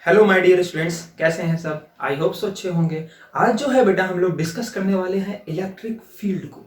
Hello my dear students, कैसे हैं सब। आई होप सो अच्छे होंगे। आज जो है बेटा हम लोग डिस्कस करने वाले हैं इलेक्ट्रिक फील्ड को।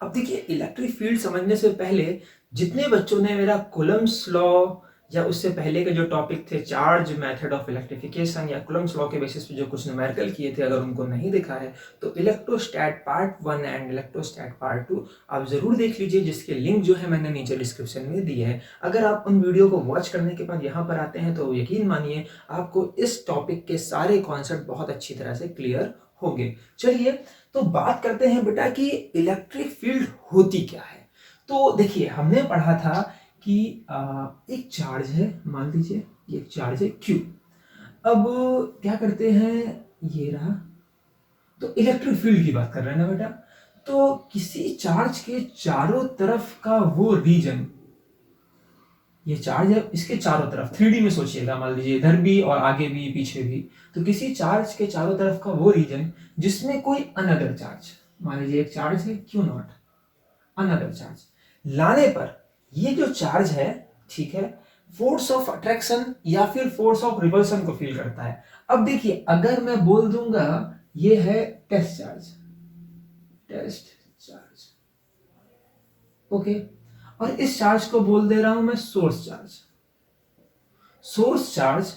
अब देखिए, इलेक्ट्रिक फील्ड समझने से पहले जितने बच्चों ने मेरा कूलम्ब्स लॉ या उससे पहले के जो topic the charge method of electrification या कूलम्ब्स लॉ के बेसिस पे जो कुछ न्यूमेरिकल किए थे, अगर उनको नहीं देखा है तो इलेक्ट्रोस्टैट पार्ट 1 एंड इलेक्ट्रोस्टैट पार्ट 2 आप जरूर देख लीजिए, जिसके लिंक जो है मैंने नीचे डिस्क्रिप्शन में दी है। अगर आप उन वीडियो को वॉच करने के बाद यहाँ पर आते हैं तो यकीन मानिए आपको इस टॉपिक के सारे कॉन्सेप्ट बहुत अच्छी तरह से क्लियर होंगे। चलिए तो बात करते हैं बेटा कि इलेक्ट्रिक फील्ड होती क्या है। तो देखिए, हमने पढ़ा था कि एक चार्ज है, मान लीजिए ये एक चार्ज है Q। अब क्या करते हैं, ये रहा, तो इलेक्ट्रिक फील्ड की बात कर रहे हैं ना बेटा। तो किसी चार्ज के चारों तरफ का वो रीजन, ये चार्ज है इसके चारों तरफ 3D में सोचिएगा, मान लीजिए इधर भी और आगे भी पीछे भी, तो किसी चार्ज के चारों तरफ का वो रीजन जिसमें कोई अनदर चार्ज, मान लीजिए एक चार्ज है Q0, अनदर चार्ज लाने पर ये जो चार्ज है, ठीक है, फोर्स ऑफ अट्रैक्शन या फिर फोर्स ऑफ रिपल्शन को फील करता है। अब देखिए, अगर मैं बोल दूंगा ये है test charge, test charge, okay, और इस चार्ज को बोल दे रहा हूं मैं सोर्स चार्ज। सोर्स चार्ज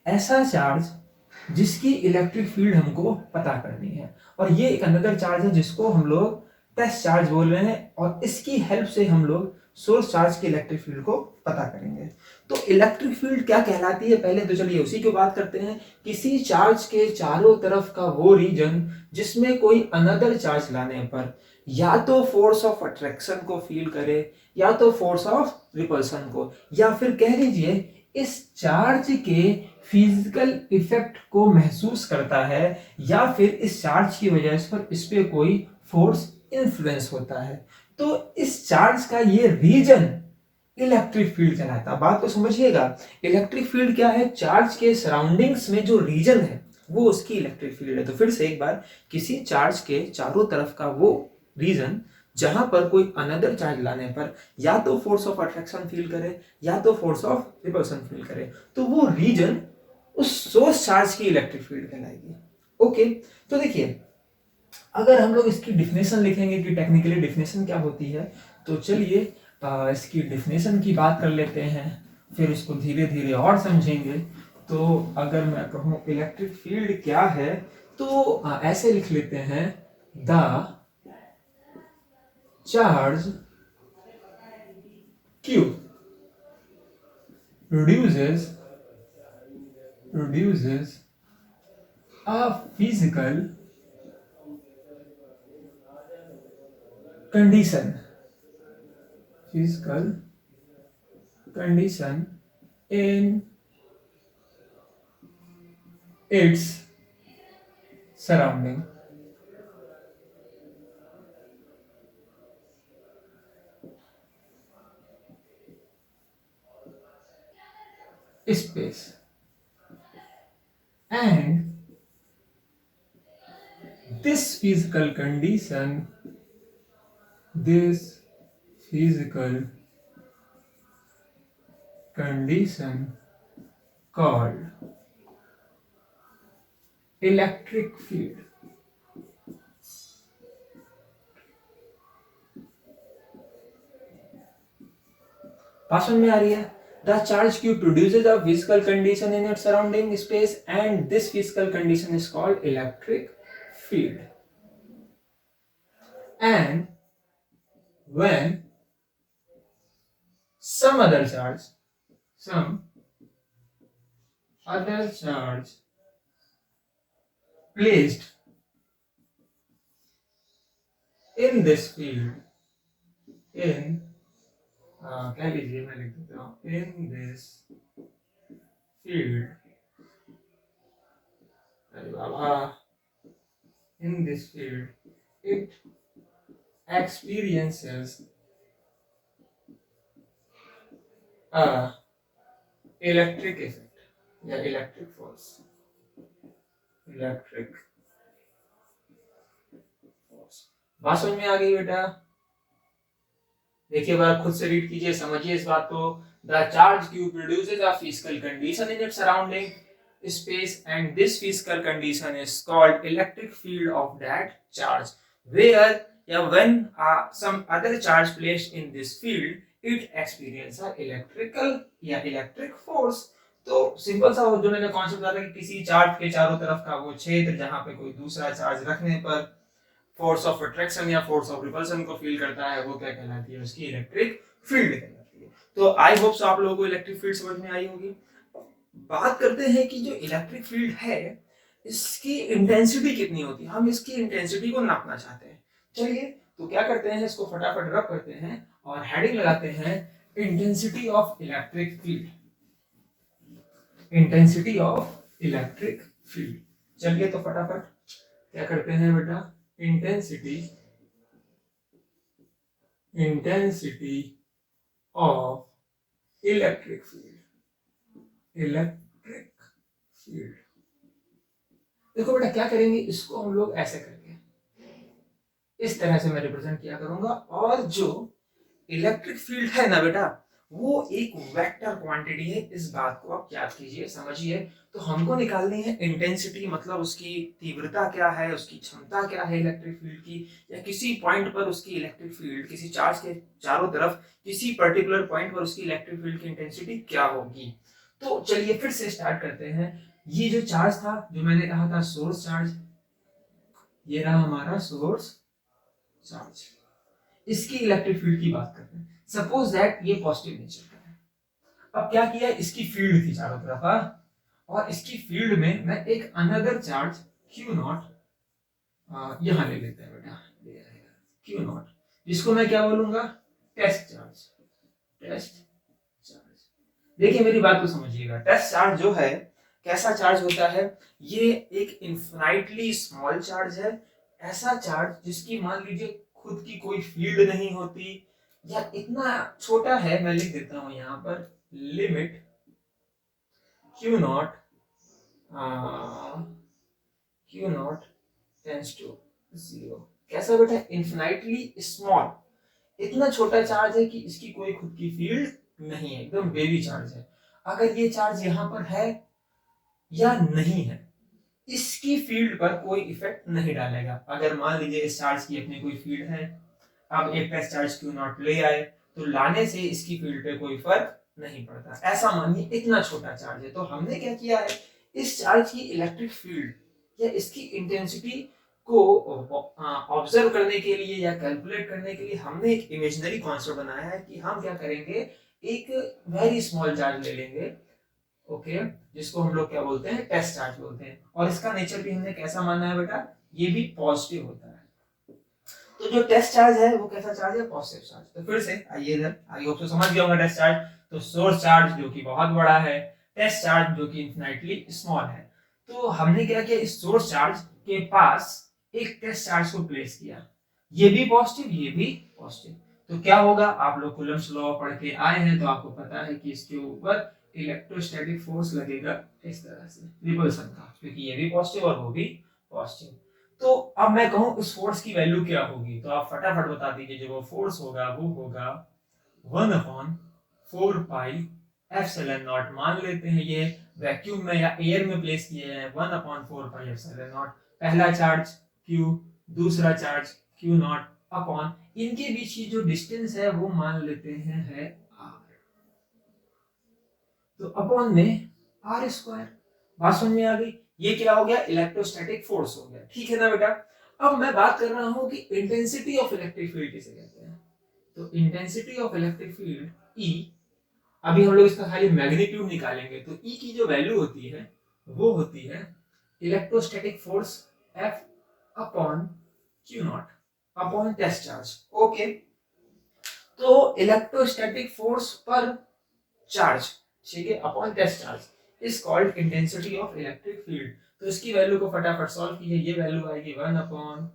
ऐसा चार्ज जिसकी इलेक्ट्रिक फील्ड हमको पता करनी है, और ये एक अनदर चार्ज है जिसको हम लोग टेस्ट चार्ज बोल रहे हैं, और इसकी हेल्प से हम लोग सोर्स चार्ज की इलेक्ट्रिक फील्ड को पता करेंगे। तो इलेक्ट्रिक फील्ड क्या कहलाती है, पहले तो चलिए उसी की बात करते हैं। किसी चार्ज के चारों तरफ का वो रीजन जिसमें कोई अनदर चार्ज लाने पर या तो फोर्स ऑफ अट्रैक्शन को फील करे या तो फोर्स ऑफ रिपल्शन को, या फिर कह लीजिए इस चार्ज के फिजिकल इफेक्ट को महसूस करता है, या फिर इस चार्ज की वजह से इस पे कोई फोर्स इन्फ्लुएंस होता है, तो इस चार्ज का ये रीजन इलेक्ट्रिक फील्ड कहलाता है। बात को समझिएगा, इलेक्ट्रिक फील्ड क्या है, चार्ज के सराउंडिंग्स में जो रीजन है वो उसकी इलेक्ट्रिक फील्ड है। तो फिर से एक बार, किसी चार्ज के चारों तरफ का वो रीजन जहां पर कोई अनदर चार्ज लाने पर या तो फोर्स ऑफ अट्रैक्शन फील करे या तो फोर्स ऑफ रिपल्शन फील करे, तो वो रीजन उस सोर्स चार्ज की इलेक्ट्रिक फील्ड कहलाएगी। ओके, तो देखिए, अगर हम लोग इसकी डिफिनेशन लिखेंगे कि टेक्निकली डिफिनेशन क्या होती है, तो चलिए इसकी डिफिनेशन की बात कर लेते हैं, फिर इसको धीरे धीरे और समझेंगे। तो अगर मैं कहूं इलेक्ट्रिक फील्ड क्या है, तो ऐसे लिख लेते हैं, the charge Q produces a condition physical condition in its surrounding space, and this physical condition this physical condition called electric field. बात समझ में आ रही है? The charge Q produces a physical condition in its surrounding space, and this physical condition is called electric field. And when some other charge placed in this field, in कह लीजिए, मैं लिख देता हूं, in this field, अरे बाबा, in this field it experiences a electric effect या electric force, electric force। बात समझ में आ गई बेटा? देखिए, बार खुद से रीड कीजिए, समझिए इस बात को। The charge Q produces a physical condition in its surrounding space, and this physical condition is called electric field of that charge, where when some other charge placed in this field it experience a electrical या electric force। तो simple सा जो मैंने concept बताया कि किसी charge के चारों तरफ का वो क्षेत्र जहां पे कोई दूसरा चार्ज रखने पर फोर्स ऑफ अट्रैक्शन या फोर्स ऑफ रिपल्शन को फील करता है, वो क्या कहलाती है, उसकी इलेक्ट्रिक फील्ड कहलाती है। तो आई होप सो आप लोगों को इलेक्ट्रिक फील्ड समझ में आई होगी। बात करते हैं कि जो इलेक्ट्रिक फील्ड है इसकी इंटेंसिटी कितनी होती है, हम इसकी इंटेंसिटी को नापना चाहते हैं। चलिए तो क्या करते हैं, इसको फटाफट रब करते हैं और हेडिंग लगाते हैं intensity of electric field, intensity of electric field. चलिए तो फटाफट क्या करते हैं बेटा, intensity of electric field, electric field. देखो बेटा क्या करेंगे, इसको हम लोग ऐसे करके इस तरह से मैं रिप्रेजेंट किया करूंगा, और जो इलेक्ट्रिक फील्ड है ना बेटा वो एक वेक्टर क्वांटिटी है, इस बात को आप याद कीजिए, समझिए। तो हमको निकालनी है इंटेंसिटी, मतलब उसकी तीव्रता क्या है, उसकी क्षमता क्या है इलेक्ट्रिक फील्ड की, या किसी पॉइंट पर उसकी इलेक्ट्रिक फील्ड, किसी चार्ज के चारों तरफ किसी पर्टिकुलर पॉइंट पर उसकी इलेक्ट्रिक फील्ड की इंटेंसिटी क्या होगी। तो चलिए फिर से स्टार्ट करते हैं। ये जो चार्ज था, जो मैंने कहा था सोर्स चार्ज, ये रहा हमारा सोर्स चार्ज, इसकी इलेक्ट्रिक फील्ड की बात करते हैं। सपोज दैट ये पॉजिटिव नेचर का है। अब क्या किया, इसकी फील्ड थी चारों तरफ, और इसकी फील्ड में मैं एक अनदर चार्ज Q नॉट यहां ले लेते हैं बेटा, Q नॉट, जिसको मैं क्या बोलूंगा, टेस्ट चार्ज, टेस्ट चार्ज। देखिए मेरी बात को समझिएगा, टेस्ट चार्ज जो है कैसा चार्ज होता है, ये एक इनफिनाइटली स्मॉल चार्ज है, ऐसा चार्ज जिसकी मान लीजिए खुद की कोई फील्ड नहीं होती, या इतना छोटा है, मैं लिख देता हूं यहां पर, limit Q not tends to 0। कैसा बेटा, इनफिनाइटली स्मॉल, इतना छोटा चार्ज है कि इसकी कोई खुद की फील्ड नहीं है, एकदम बेबी चार्ज है। अगर ये चार्ज यहां पर है या नहीं है, इसकी फील्ड पर कोई इफेक्ट नहीं डालेगा। अगर मान लीजिए इस चार्ज की अपनी कोई फील्ड है, अब एक टेस्ट चार्ज Q नॉट ले आए, तो लाने से इसकी फील्ड पे कोई फर्क नहीं पड़ता, ऐसा मानिए इतना छोटा चार्ज है। तो हमने क्या किया है, इस चार्ज की इलेक्ट्रिक फील्ड या इसकी इंटेंसिटी को ऑब्जर्व करने के लिए या कैलकुलेट करने के लिए हमने एक इमेजिनरी कॉन्सेप्ट बनाया है कि हम क्या करेंगे, एक वेरी स्मॉल चार्ज ले लेंगे, ओके, जिसको हम लोग क्या बोलते हैं, टेस्ट चार्ज बोलते हैं, और इसका नेचर भी हमने कैसा माना है बेटा, ये भी पॉजिटिव होता है। तो जो टेस्ट चार्ज है वो कैसा चार्ज है, पॉजिटिव चार्ज। तो फिर से आइए इधर, आई होप सो समझ गया होगा टेस्ट चार्ज। तो सोर्स चार्ज जो कि बहुत बड़ा है, टेस्ट चार्ज जो कि इनफिनिटली स्मॉल है। तो हमने क्या किया, इस सोर्स चार्ज के पास एक टेस्ट चार्ज को प्लेस किया, ये भी पॉजिटिव, ये भी पॉजिटिव। तो क्या होगा, आप लोग कूलम्ब्स लॉ पढ़ के आए हैं, तो आपको पता है कि इसके ऊपर इलेक्ट्रोस्टैटिक फोर्स लगेगा इस तरह से, रिपल्सन का, क्योंकि ये भी पॉजिटिव और वो भी पॉजिटिव। तो अब मैं कहूं उस फोर्स की वैल्यू क्या होगी, तो आप फटाफट बता दीजिए। जो वो फोर्स होगा वो होगा 1/4 पाई एप्सिलॉन नॉट। मान लेते हैं ये वैक्यूम में या एयर में प्लेस किए हैं, 1/4 पाई एप्सिलॉन नॉट। पहला चार्ज Q, दूसरा चार्ज Q नॉट अपॉन, इनके बीच की जो डिस्टेंस है वो मान लेते हैं है R, तो अपॉन में R²। बात समझ में आ गई, ये क्या हो गया, इलेक्ट्रोस्टैटिक फोर्स हो गया, ठीक है ना बेटा। अब मैं बात कर रहा हूं कि इंटेंसिटी ऑफ इलेक्ट्रिक फील्ड किसे कहते हैं। तो intensity of electric field E, अभी हम लोग इसका खाली मैग्नीट्यूड निकालेंगे, तो E की जो वैल्यू होती है वो होती है electrostatic force F upon Q not upon test charge, okay. तो इलेक्ट्रोस्टैटिक फोर्स पर चार्ज, ठीक है, upon test charge is called intensity of electric field. तो इसकी वैल्यू को फटाफट सॉल्व कीजिए, ये वैल्यू आएगी 1 अपॉन,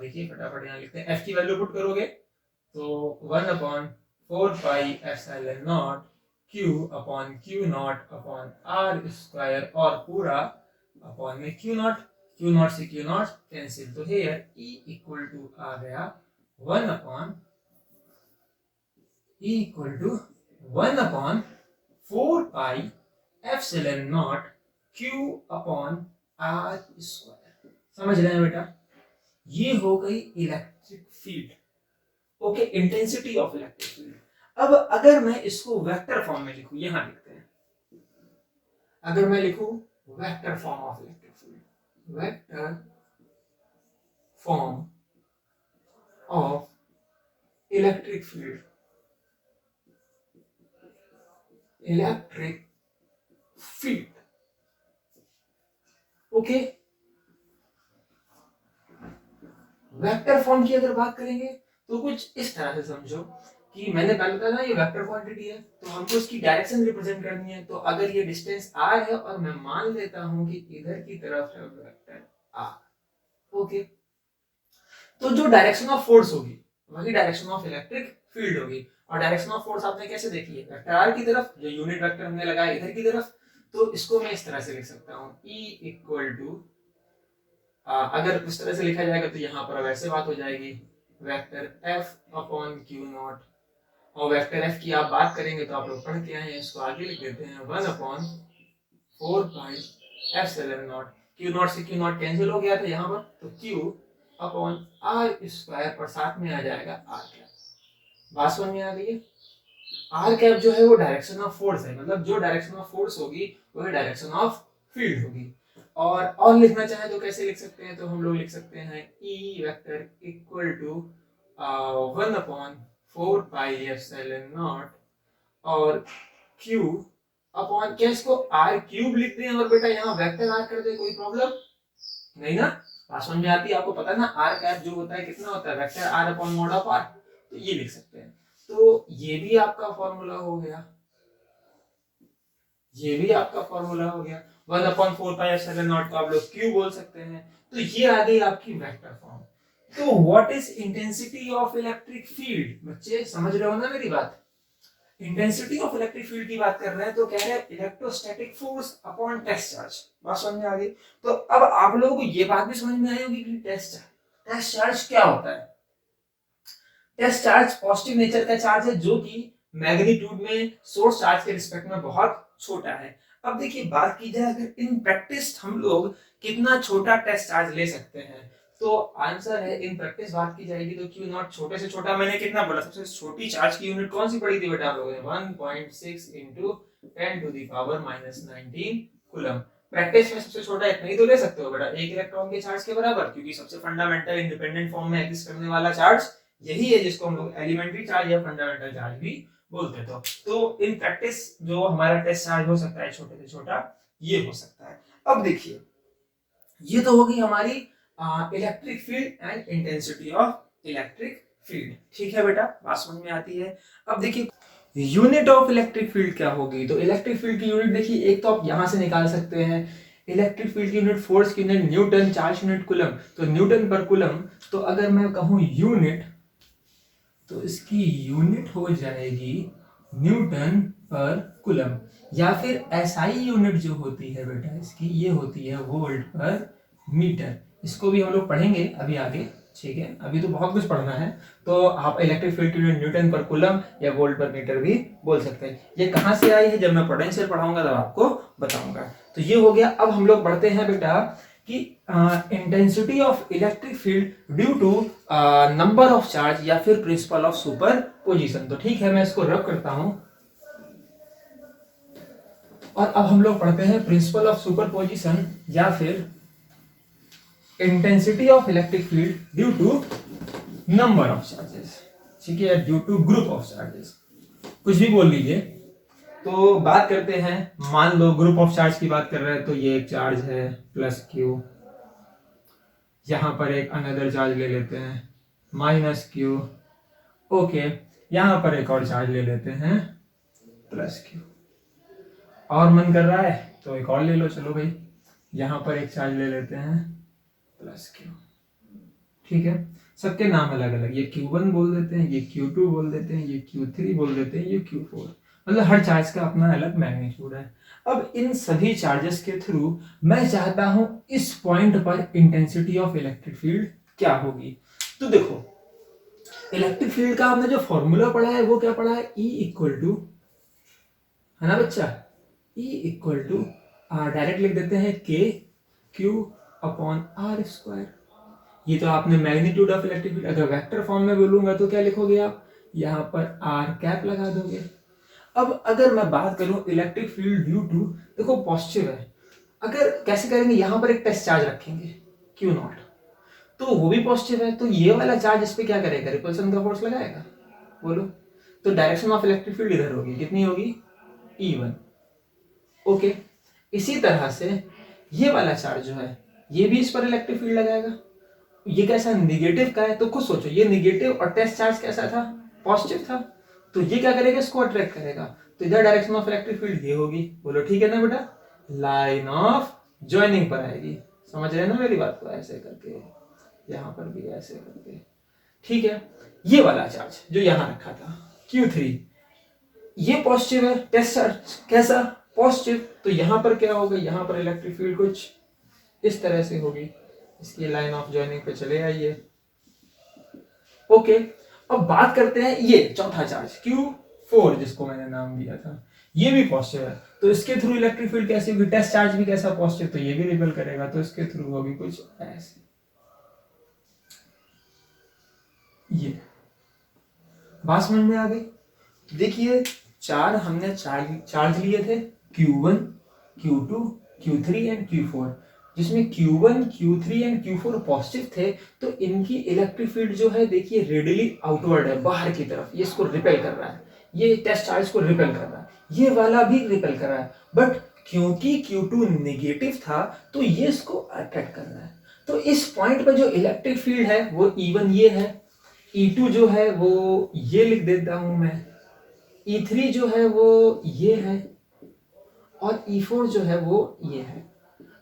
देखिए फटाफट यहाँ लिखते हैं, F की वैल्यू पुट करोगे तो 1/4 pi epsilon not Q upon Q not upon R², और पूरा अपॉन में Q नॉट से Q नॉट कैंसिल, तो हियर E इक्वल टू आ गया 1/4 pi epsilon not Q upon R square. समझ रहे हैं बेटा, ये हो गई electric field. Okay, intensity of electric field. अब अगर मैं इसको वेक्टर फॉर्म में लिखूं, यहां लिखते हैं, अगर मैं लिखूं vector form of electric field, vector form of electric field, electric field. Okay, vector form की अगर बात करेंगे तो कुछ इस तरह से समझो कि मैंने पहले बताया ना ये वेक्टर क्वांटिटी है, तो हमको इसकी डायरेक्शन रिप्रेजेंट करनी है। तो अगर ये डिस्टेंस r है और मैं मान लेता हूं कि इधर की तरफ है वेक्टर r, ओके, तो जो डायरेक्शन ऑफ फोर्स होगी वही डायरेक्शन ऑफ इलेक्ट्रिक फील्ड होगी। और डायरेक्शन ऑफ फोर्स आपने कैसे देखी है, वेक्टर r की तरफ, जो यूनिट वेक्टर हमने लगाया इधर की तरफ, तो इसको मैं इस तरह से लिख सकता हूं E इक्वल टू, अगर इस तरह से लिखा जाएगा तो यहाँ पर वैसे बात हो जाएगी vector F upon Q not, और वेक्टर F की आप बात करेंगे तो आप लोग पढ़ के आए हैं, इसको आगे लिख देते हैं 1 upon 4 pi epsilon not, Q not से क्यू नॉट कैंसिल हो गया था यहाँ पर, तो Q अपॉन आर स्क्वायर पर साथ में आ जाएगा आर कैप। बात समझ में आ गई है। आर कैप जो है वो डायरेक्शन ऑफ फोर्स है, मतलब जो डायरेक्शन ऑफ फोर्स होगी वही डायरेक्शन ऑफ फील्ड होगी। और लिखना चाहे तो कैसे लिख सकते हैं, तो हम लोग लिख सकते हैं E vector equal to 1 upon 4 pi epsilon not और Q अपॉन, क्या इसको R क्यूब लिखते हैं और बेटा यहाँ वेक्टर R कर दे, कोई प्रॉब्लम नहीं ना, बात समझ में आती है आपको, पता है ना R कैप जो होता है कितना होता है, vector R upon mod of R, तो ये लिख सकते हैं। तो ये भी आपका फॉर्मूला हो गया, ये भी आपका फॉर्मूला हो गया, 1 अपॉन 4 पाई एप्सिलॉन नॉट को आप लोग क्यू बोल सकते हैं। तो ये आ गई आपकी वेक्टर फॉर्म। तो what is intensity of electric field, बच्चे समझ रहे हो ना मेरी बात। इंटेंसिटी ऑफ इलेक्ट्रिक फील्ड की बात कर रहे हैं तो कह रहे हैं electrostatic force upon test charge. बात समझ में आ गई। तो अब आप लोगों को ये बात भी समझ में आई होगी कि टेस्ट चार्ज क्या होता है। टेस्ट चार्ज पॉजिटिव नेचर का चार्ज है जो कि मैग्नीट्यूड में सोर्स चार्ज के रिस्पेक्ट में बहुत छोटा है। अब देखिए बात की जाए अगर इन प्रैक्टिस हम लोग कितना छोटा टेस्ट चार्ज ले सकते हैं, तो आंसर है इन प्रैक्टिस बात की जाएगी तो क्यू नॉट छोटे से छोटा, मैंने कितना बोला, सबसे छोटी चार्ज की यूनिट कौन सी पड़ी थी बेटा आप लोगों ने, 1.6 into 10 to the power -19 coulomb. Practice में सबसे छोटा इतना ही तो ले सकते हो बेटा, एक इलेक्ट्रॉन के चार्ज के बराबर, क्योंकि सबसे फंडामेंटल इंडिपेंडेंट फॉर्म में एग्जिस्ट करने वाला चार्ज यही है जिसको हम लोग एलिमेंट्री चार्ज या फंडामेंटल चार्ज भी बोलते हैं। तो इन प्रैक्टिस जो हमारा टेस्ट चार्ज हो सकता है छोटे से छोटा ये हो सकता है। अब देखिए ये तो होगी हमारी electric field and intensity of electric field. ठीक है बेटा, बात समझ में आती है। अब देखिए यूनिट ऑफ इलेक्ट्रिक फील्ड क्या होगी, तो इलेक्ट्रिक फील्ड की यूनिट देखिए एक तो आप यहां से निकाल सकते हैं, इलेक्ट्रिक फील्ड की यूनिट फोर्स की unit Newton, charge unit coulomb, तो न्यूटन पर कूलम। तो अगर मैं कहूं यूनिट तो इसकी यूनिट हो जाएगी न्यूटन पर कूलम, या फिर एसआई यूनिट जो होती है बेटा इसकी ये होती है वोल्ट पर मीटर। इसको भी हम लोग पढ़ेंगे अभी आगे, ठीक है, अभी तो बहुत कुछ पढ़ना है। तो आप इलेक्ट्रिक फील्ड की यूनिट न्यूटन पर कूलम या वोल्ट पर मीटर भी बोल सकते हैं। ये कहाँ से आई है, जब मैं पोटेंशियल पढ़ाऊंगा तब आपको बताऊंगा। तो ये हो गया। अब हम लोग बढ़ते हैं बेटा कि intensity of electric field due to number of charge या फिर प्रिंसिपल ऑफ सुपरपोजिशन। तो ठीक है, मैं इसको रब करता हूं और अब हम लोग पढ़ते हैं प्रिंसिपल ऑफ सुपरपोजिशन या फिर intensity of electric field due to number of charges, ठीक है, due to group of charges, कुछ भी बोल लीजिए। तो बात करते हैं, मान लो ग्रुप ऑफ चार्ज की बात कर रहे हैं, तो ये एक चार्ज है प्लस क्यू, यहां पर एक अनदर चार्ज ले लेते हैं माइनस क्यू, ओके, यहां पर एक और चार्ज ले लेते हैं प्लस क्यू, और मन कर रहा है तो एक और ले लो, चलो भाई, यहां पर एक चार्ज ले लेते हैं प्लस क्यू, ठीक है, सबके नाम अलग अलग, ये Q1 बोल देते हैं, ये Q2 बोल देते हैं, ये Q3 बोल देते हैं, ये Q4, मतलब हर चार्ज का अपना अलग मैग्नीट्यूड है। अब इन सभी चार्जेस के थ्रू मैं चाहता हूं इस पॉइंट पर इंटेंसिटी ऑफ इलेक्ट्रिक फील्ड क्या होगी। तो देखो इलेक्ट्रिक फील्ड का हमने जो फॉर्मूला पढ़ा है वो क्या पढ़ा है, E इक्वल टू, है ना बच्चा, E इक्वल टू डायरेक्ट लिख देते हैं के क्यू अपॉन आर स्क्वायर। ये तो आपने मैग्नीट्यूड ऑफ इलेक्ट्रिक फील्ड, अगर वेक्टर फॉर्म में बोलूंगा तो क्या लिखोगे आप, यहाँ पर आर कैप लगा दोगे। अब अगर मैं बात करूं इलेक्ट्रिक फील्ड ड्यू टू, देखो पॉजिटिव है, अगर कैसे करेंगे, यहां पर एक टेस्ट चार्ज रखेंगे क्यू नॉट, तो वो भी पॉजिटिव है, तो ये वाला चार्ज इस पे क्या करेगा, रिपल्सन का फोर्स लगाएगा, बोलो। तो डायरेक्शन ऑफ इलेक्ट्रिक फील्ड इधर होगी, कितनी होगी, E1। ओके, इसी तरह से ये वाला चार्ज जो है ये भी इस पर इलेक्ट्रिक फील्ड लगाएगा। ये कैसा, निगेटिव का है, तो खुद सोचो, ये निगेटिव और टेस्ट चार्ज कैसा था, पॉजिटिव था, तो ये क्या करेगा, इसको अट्रैक्ट करेगा, तो इधर डायरेक्शन ऑफ इलेक्ट्रिक फील्ड ये होगी, बोलो ठीक है ना बेटा, लाइन ऑफ ज्वाइनिंग पर आएगी। समझ रहे हैं ना मेरी बात को, ऐसे करके, यहां पर भी ऐसे करके, ठीक है। ये वाला चार्ज जो यहां रखा था Q3, ये पॉजिटिव है, टेस्ट चार्ज कैसा, पॉजिटिव, तो यहां पर क्या होगा, यहां पर इलेक्ट्रिक फील्ड कुछ इस तरह से होगी, इसकी लाइन ऑफ जॉइनिंग पे चले आइए। ओके, अब बात करते हैं ये चौथा चार्ज Q4 जिसको मैंने नाम दिया था, ये भी पॉजिटिव है, तो इसके थ्रू इलेक्ट्रिक फील्ड कैसी होगी, टेस्ट चार्ज भी कैसा, पॉजिटिव, तो ये भी रिपेल करेगा, तो इसके थ्रू होगी कुछ ऐसे। ये बात समझ में आ गई। देखिए चार हमने चार्ज लिए थे, Q1, Q2, Q3 and Q4, जिसमें Q1, Q3 and Q4 positive थे, तो इनकी इलेक्ट्रिक फील्ड जो है देखिए रेडियली आउटवर्ड है, बाहर की तरफ, ये इसको रिपेल कर रहा है, ये टेस्ट चार्ज को रिपेल कर रहा है, ये वाला भी रिपेल कर रहा है, बट क्योंकि Q2 नेगेटिव था तो ये इसको अट्रैक्ट कर रहा है। तो इस पॉइंट पर जो इलेक्ट्रिक फील्ड है वो E1 ये है, E2 जो है वो ये लिख देता हूं मैं, E3 जो है वो ये है, और E4 जो है वो ये है।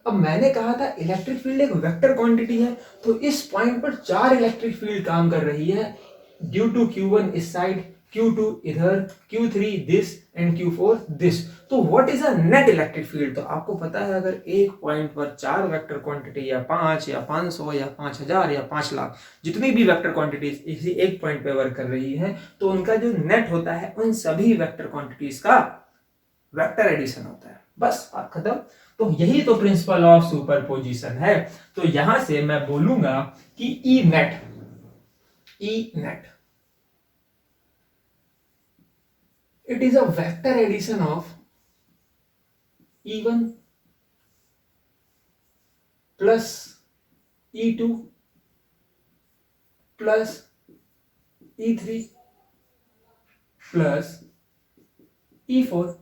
अब मैंने कहा था इलेक्ट्रिक फील्ड एक वेक्टर क्वांटिटी है, तो इस पॉइंट पर चार इलेक्ट्रिक फील्ड काम कर रही है, ड्यू टू Q1 इस साइड, Q2 इधर, Q3 this and Q4 this. तो what is a net electric field, तो आपको पता है अगर एक पॉइंट पर चार वेक्टर क्वांटिटी या 5 या 500 या 5000 या 5 लाख जितनी भी वेक्टर क्वांटिटीज इसी एक पॉइंट पे वर्क कर रही है, तो उनका जो नेट होता है उन सभी वेक्टर क्वांटिटीज का वेक्टर एडिशन होता है। बस बात खत्म। तो यही तो प्रिंसिपल ऑफ सुपरपोजिशन है। तो यहां से मैं बोलूंगा कि E net it is a vector addition of E1 plus E2 plus E3 plus E4।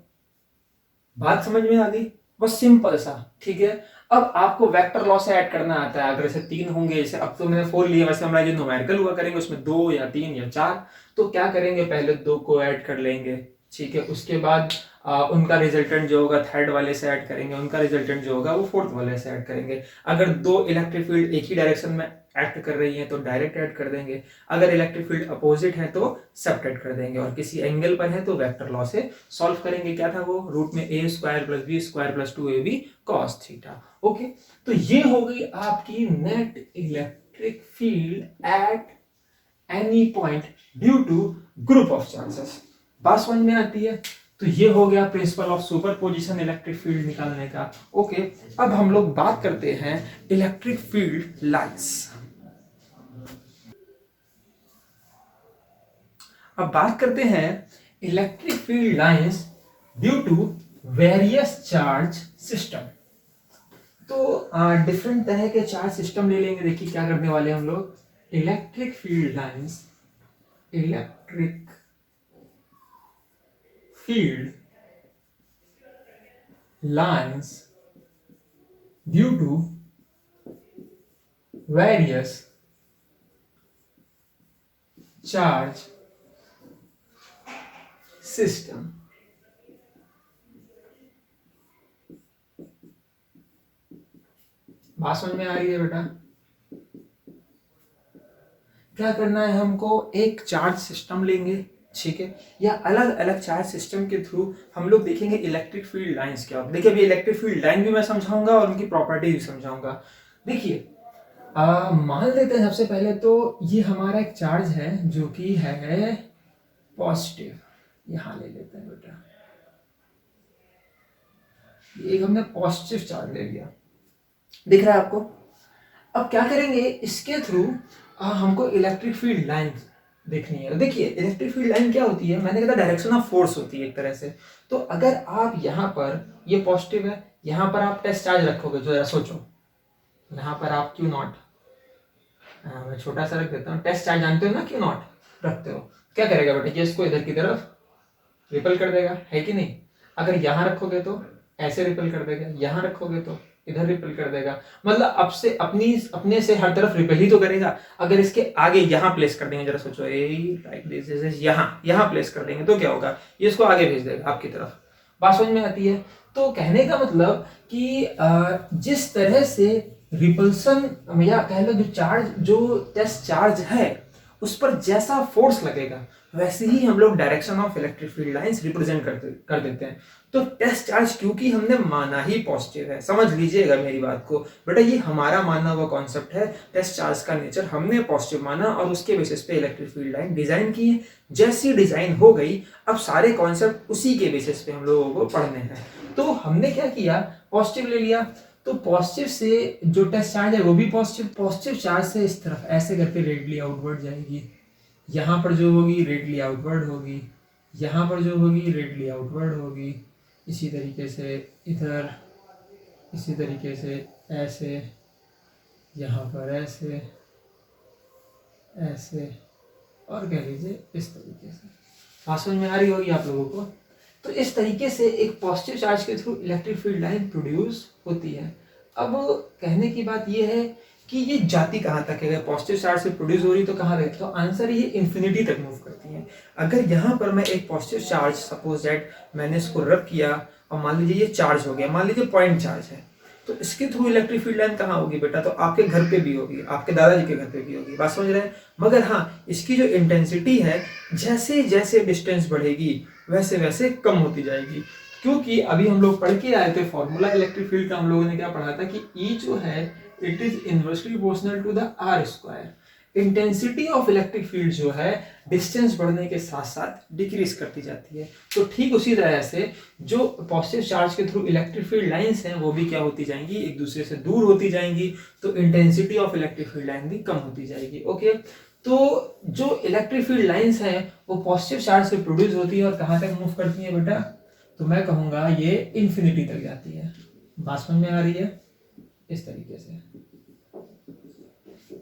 बात समझ में आ गई, बस सिंपल सा, ठीक है। अब आपको वेक्टर लॉ से ऐड करना आता है, अगर ऐसे तीन होंगे, जैसे अब तो मैंने 4 लिए, वैसे हमारा जो न्यूमेरिकल हुआ करेंगे उसमें 2 या 3 या 4, तो क्या करेंगे, पहले 2 को ऐड कर लेंगे, ठीक है, उसके बाद उनका रिजल्टेंट जो होगा थर्ड वाले से ऐड करेंगे, उनका रिजल्टेंट जो होगा वो फोर्थ वाले से ऐड करेंगे। अगर दो इलेक्ट्रिक फील्ड एक ही डायरेक्शन में एक्ट कर रही है तो डायरेक्ट ऐड कर देंगे, अगर इलेक्ट्रिक फील्ड अपोजिट है तो सब्ट्रैक्ट कर देंगे, और किसी एंगल पर है तो वेक्टर लॉ से सॉल्व करेंगे। क्या था वो, रूट में a square plus b square plus 2ab cos theta. Okay, तो ये हो गई आपकी net electric field at any point due to group of charges. बात समझ में आती है। तो ये हो गया principle of superposition electric field निकालने का। ओके, अब हम लोग बात करते हैं इलेक्ट्रिक फील्ड लाइंस। अब बात करते हैं electric field lines due to various charge system. तो डिफरेंट तरह के चार्ज सिस्टम ले लेंगे। देखिए क्या करने वाले हम लोग, electric field lines, electric field lines due to various charge system. बात समझ में आ रही है बेटा। क्या करना है हमको, एक चार्ज सिस्टम लेंगे, ठीक है, या अलग अलग चार्ज सिस्टम के थ्रू हम लोग देखेंगे इलेक्ट्रिक फील्ड लाइंस क्या। देखिए अभी इलेक्ट्रिक फील्ड लाइन भी मैं समझाऊंगा और उनकी प्रॉपर्टी भी समझाऊंगा। देखिए मान लेते हैं सबसे पहले तो ये हमारा एक चार्ज है जो कि है पॉजिटिव, यहां ले लेते हैं बेटा, एक हमने पॉजिटिव चार्ज ले लिया, दिख रहा है आपको। अब क्या करेंगे, इसके थ्रू हमको इलेक्ट्रिक फील्ड लाइन देखनी है। देखिए इलेक्ट्रिक फील्ड लाइन क्या होती है, मैंने कहा डायरेक्शन ऑफ फोर्स होती है एक तरह से। तो अगर आप यहाँ पर, ये पॉजिटिव है, यहाँ पर आप टेस्ट चार्ज रखोगे, जो जरा सोचो, यहाँ पर आप क्यू नॉट, मैं छोटा सा रख देता हूँ, टेस्ट चार्ज जानते हो ना, क्यू नॉट रखते हो, क्या करेगा बेटा, ये इसको इधर की तरफ रिपल कर देगा, है कि नहीं। अगर यहाँ रखोगे तो ऐसे रिपल कर देगा, यहाँ रखोगे तो इधर रिपल कर देगा, मतलब अब से अपने से हर तरफ रिपल ही तो करेगा। अगर इसके आगे यहाँ प्लेस कर देंगे, जरा सोचो, लाइक दिस, यहाँ प्लेस कर देंगे तो क्या होगा, ये इसको आगे भेज देगा आपकी तरफ। बात समझ में आती है। तो कहने का मतलब कि जिस तरह से रिपल्सन या कह लो जो चार्ज, जो टेस्ट चार्ज है उस पर जैसा फोर्स लगेगा वैसे ही हम लोग direction of electric field lines represent कर देते हैं। तो टेस्ट चार्ज क्योंकि हमने माना ही पॉजिटिव है, समझ लीजिएगा मेरी बात को बेटा, ये हमारा माना हुआ कॉन्सेप्ट है। टेस्ट चार्ज का नेचर हमने पॉजिटिव माना और उसके बेसिस पे इलेक्ट्रिक फील्ड लाइन डिजाइन की है। जैसी डिजाइन हो गई, अब सारे कॉन्सेप्ट उसी के बेसिस पे हम लोगों को पढ़ने हैं। तो हमने क्या किया, पॉजिटिव ले लिया, तो पॉजिटिव से जो टेस्ट चार्ज है वो भी पॉजिटिव चार्ज से इस तरफ ऐसे करके रेडियली आउटवर्ड जाएगी, यहाँ पर जो होगी रेडियली आउटवर्ड होगी, यहाँ पर जो होगी रेडियली आउटवर्ड होगी, इसी तरीके से इधर, इसी तरीके से ऐसे, यहाँ पर ऐसे, ऐसे, और कह लीजिए इस तरीके से। बात समझ में आ रही होगी आप लोगों को। तो इस तरीके से एक पॉजिटिव चार्ज के through electric field line produce होती है। अब कहने की बात यह है कि ये जाती कहाँ तक है, अगर पॉजिटिव चार्ज से प्रोड्यूस हो रही तो कहाँ तक, तो आंसर ये इन्फिनिटी तक मूव करती है। अगर यहाँ पर मैं एक पॉजिटिव चार्ज, सपोज दैट मैंने इसको रब किया और मान लीजिए ये चार्ज हो गया, मान लीजिए पॉइंट चार्ज है, तो इसके थ्रू इलेक्ट्रिक फील्ड लाइन कहाँ होगी बेटा, तो आपके घर पे भी होगी, आपके दादाजी के घर पे भी होगी। बात समझ रहे हैं। मगर हाँ, इसकी जो इंटेंसिटी है जैसे जैसे डिस्टेंस बढ़ेगी वैसे वैसे कम होती जाएगी, क्योंकि अभी हम लोग पढ़ के आए थे फॉर्मूला इलेक्ट्रिक फील्ड का, हम लोगों ने क्या पढ़ा था कि ई जो है it is inversely proportional to the r square. Intensity of electric field जो है डिस्टेंस बढ़ने के साथ साथ डिक्रीज करती जाती है। तो ठीक उसी तरह से जो पॉजिटिव चार्ज के थ्रू इलेक्ट्रिक फील्ड लाइंस हैं वो भी क्या होती जाएंगी, एक दूसरे से दूर होती जाएंगी, तो intensity of electric field line भी कम होती जाएगी। ओके, तो जो इलेक्ट्रिक फील्ड लाइंस हैं वो पॉजिटिव चार्ज से प्रोड्यूस होती है और कहाँ तक मूव करती है बेटा, तो मैं कहूंगा ये इंफिनिटी तक जाती है। बात समझ में आ रही है, इस तरीके से,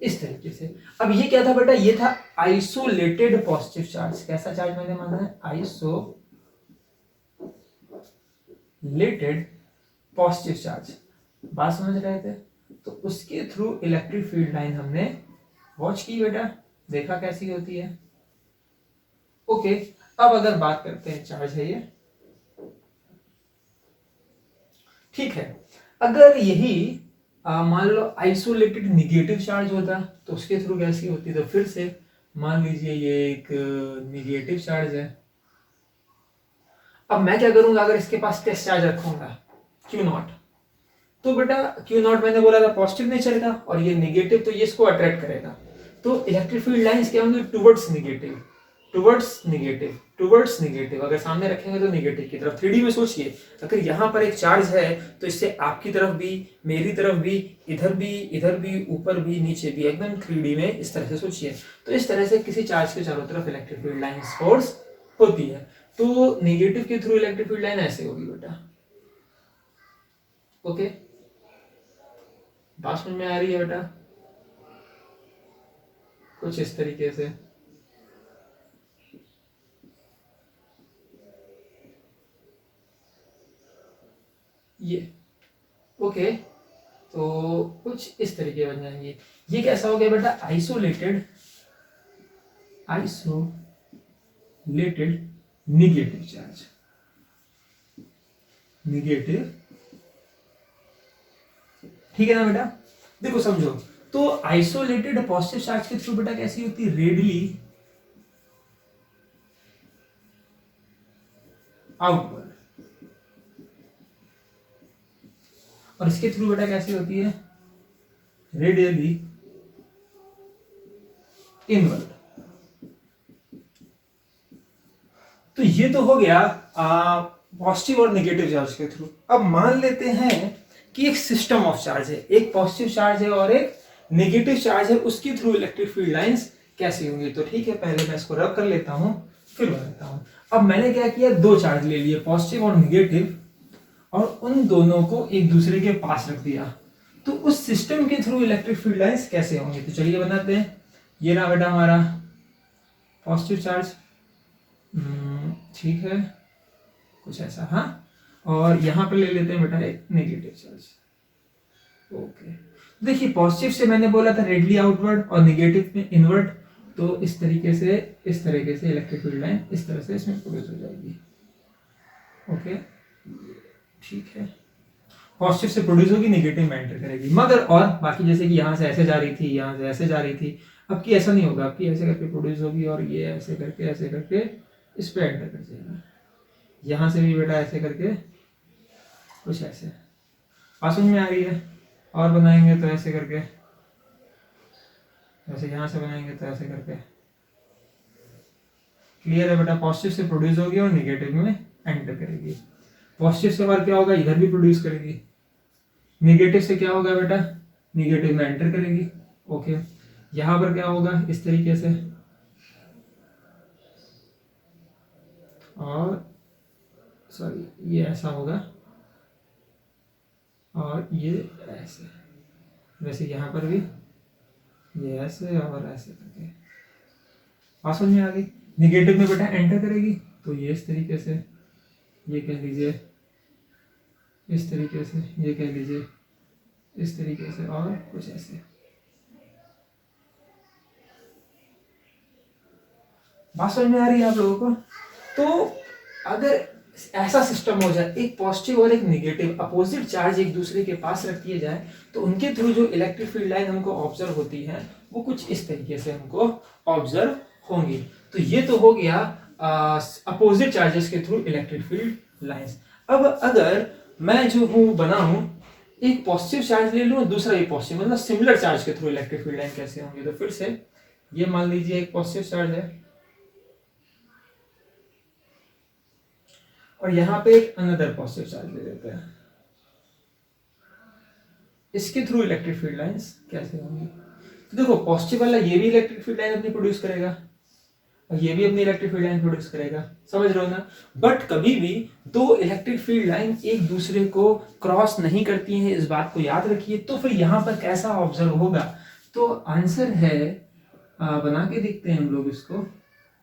इस तरीके से। अब ये क्या था बेटा, ये था आइसोलेटेड पॉजिटिव चार्ज। कैसा चार्ज मैंने माना है, आइसोलेटेड पॉजिटिव चार्ज। बात समझ रहे थे। तो उसके थ्रू इलेक्ट्रिक फील्ड लाइन हमने वॉच की बेटा, देखा कैसी होती है। ओके, अब अगर बात करते हैं, चार्ज है ये, ठीक है। अगर यही मान लो आइसोलेटेड निगेटिव चार्ज होता तो उसके थ्रू कैसी होती, तो फिर से मान लीजिए ये एक निगेटिव चार्ज है। अब मैं क्या करूंगा, अगर इसके पास टेस्ट चार्ज रखूंगा क्यू नॉट, तो बेटा क्यू नॉट मैंने बोला था पॉजिटिव नेचर का और ये निगेटिव, तो ये इसको अट्रैक्ट करेगा। तो इलेक्ट्रिक फील्ड लाइंस क्या होंगी, towards negative, towards negative, towards negative. अगर सामने रखेंगे तो निगेटिव की तरफ। 3D में सोचिए, अगर यहाँ पर एक चार्ज है तो इससे आपकी तरफ भी, मेरी तरफ भी, इधर भी, ऊपर भी, नीचे भी, एकदम 3D में इस तरह से सोचिए। तो इस तरह से किसी चार्ज के चारों तरफ इलेक्ट्रिक फील्ड लाइन फोर्स होती है। तो निगेटिव के थ्रू इलेक्ट्रिक फील्ड लाइन ऐसे होगी बेटा। ओके, बात समझ में आ रही है बेटा, कुछ इस तरीके से। ये ओके, तो कुछ इस तरीके बन जाएंगे। ये कैसा हो गया बेटा, आइसोलेटेड निगेटिव चार्ज, निगेटिव, ठीक है ना बेटा। देखो समझो, तो आइसोलेटेड पॉजिटिव चार्ज के थ्रू बेटा कैसी होती है, रेडियली आउटवर्ड, और इसके थ्रू बेटा कैसी होती है, रेडियली इनवर्ड। तो ये तो हो गया पॉजिटिव और नेगेटिव चार्ज के थ्रू। अब मान लेते हैं कि एक सिस्टम ऑफ चार्ज है, एक पॉजिटिव चार्ज है और एक नेगेटिव चार्ज है, उसके थ्रू इलेक्ट्रिक फील्ड लाइंस कैसे होंगी। तो ठीक है, पहले मैं इसको रब कर लेता हूं, फिर बताता हूं। अब मैंने क्या किया, दो चार्ज ले लिए, पॉजिटिव और नेगेटिव, और उन दोनों को एक दूसरे के पास रख दिया। तो उस सिस्टम के थ्रू इलेक्ट्रिक फील्ड लाइंस कैसे होंगी, तो चलिए बनाते हैं। ये रहा बेटा हमारा पॉजिटिव चार्ज, ठीक है, कुछ ऐसा, हाँ। और यहां पर ले लेते हैं बेटा एक नेगेटिव चार्ज, ओके। देखिए पॉजिटिव से मैंने बोला था रेडली आउटवर्ड और नेगेटिव में इनवर्ड, तो इस तरीके से इलेक्ट्रिक फील्ड लाइन इस तरह से इसमें प्रोड्यूस हो जाएगी, ओके, ठीक है। पॉजिटिव से प्रोड्यूस होगी, नेगेटिव में एंटर करेगी, मगर और बाकी जैसे कि यहाँ से ऐसे जा रही थी, यहाँ से ऐसे जा रही थी, अब की ऐसा नहीं होगा, अब की ऐसे करके प्रोड्यूस होगी और ये ऐसे करके इस पे एंटर कर जाएगी। यहाँ से भी बेटा ऐसे करके कुछ ऐसे, बात समझ में आ रही है। और बनाएंगे तो ऐसे करके, ऐसे यहाँ से बनाएंगे तो ऐसे करके, क्लियर है बेटा। पॉजिटिव से प्रोड्यूस होगी और नेगेटिव में एंटर करेगी। पॉजिटिव से बार क्या होगा, इधर भी प्रोड्यूस करेगी, नेगेटिव से क्या होगा बेटा, नेगेटिव में एंटर करेगी, ओके। यहां पर क्या होगा, इस तरीके से, और सॉरी ये ऐसा होगा और ये ऐसे, वैसे यहाँ पर भी ये ऐसे और ऐसे करके, बात समझ में आ गई। नेगेटिव में बेटा एंटर करेगी तो ये इस तरीके से, ये कह लीजिए इस तरीके से, ये कह लीजिए इस तरीके से, और कुछ ऐसे। बात समझ में आ रही है आप लोगों को। तो अगर ऐसा सिस्टम हो जाए, एक पॉजिटिव और एक नेगेटिव अपोजिट चार्ज एक दूसरे के पास रख दिए जाए, तो उनके थ्रू जो इलेक्ट्रिक फील्ड लाइन हमको ऑब्जर्व होती है वो कुछ इस तरीके से हमको ऑब्जर्व होंगी। तो ये तो हो गया अपोजिट चार्जेस के थ्रू इलेक्ट्रिक फील्ड लाइंस। अब अगर मैं जो हूँ बनाऊं, एक पॉजिटिव चार्ज ले लूँ, दूसरा एक पॉजिटिव, मतलब सिमिलर चार्ज के थ्रू इलेक्ट्रिक फील्ड लाइन कैसे होंगे। तो फिर से ये मान लीजिए एक पॉजिटिव चार्ज है और यहाँ पे एक अनदर पॉजिटिव चार्ज ले लेते हैं, इसके थ्रू इलेक्ट्रिक फील्ड लाइंस कैसे होंगी। तो देखो पॉजिटिव वाला ये भी इलेक्ट्रिक फील्ड लाइन अपनी प्रोड्यूस करेगा और ये भी अपनी इलेक्ट्रिक फील्ड लाइन प्रोड्यूस करेगा, समझ रहे हो ना। बट कभी भी दो इलेक्ट्रिक फील्ड लाइन एक दूसरे को क्रॉस नहीं करती हैं, इस बात को याद रखिए। तो फिर यहाँ पर कैसा ऑब्जर्व होगा, तो आंसर है, बना के देखते हैं हम लोग इसको।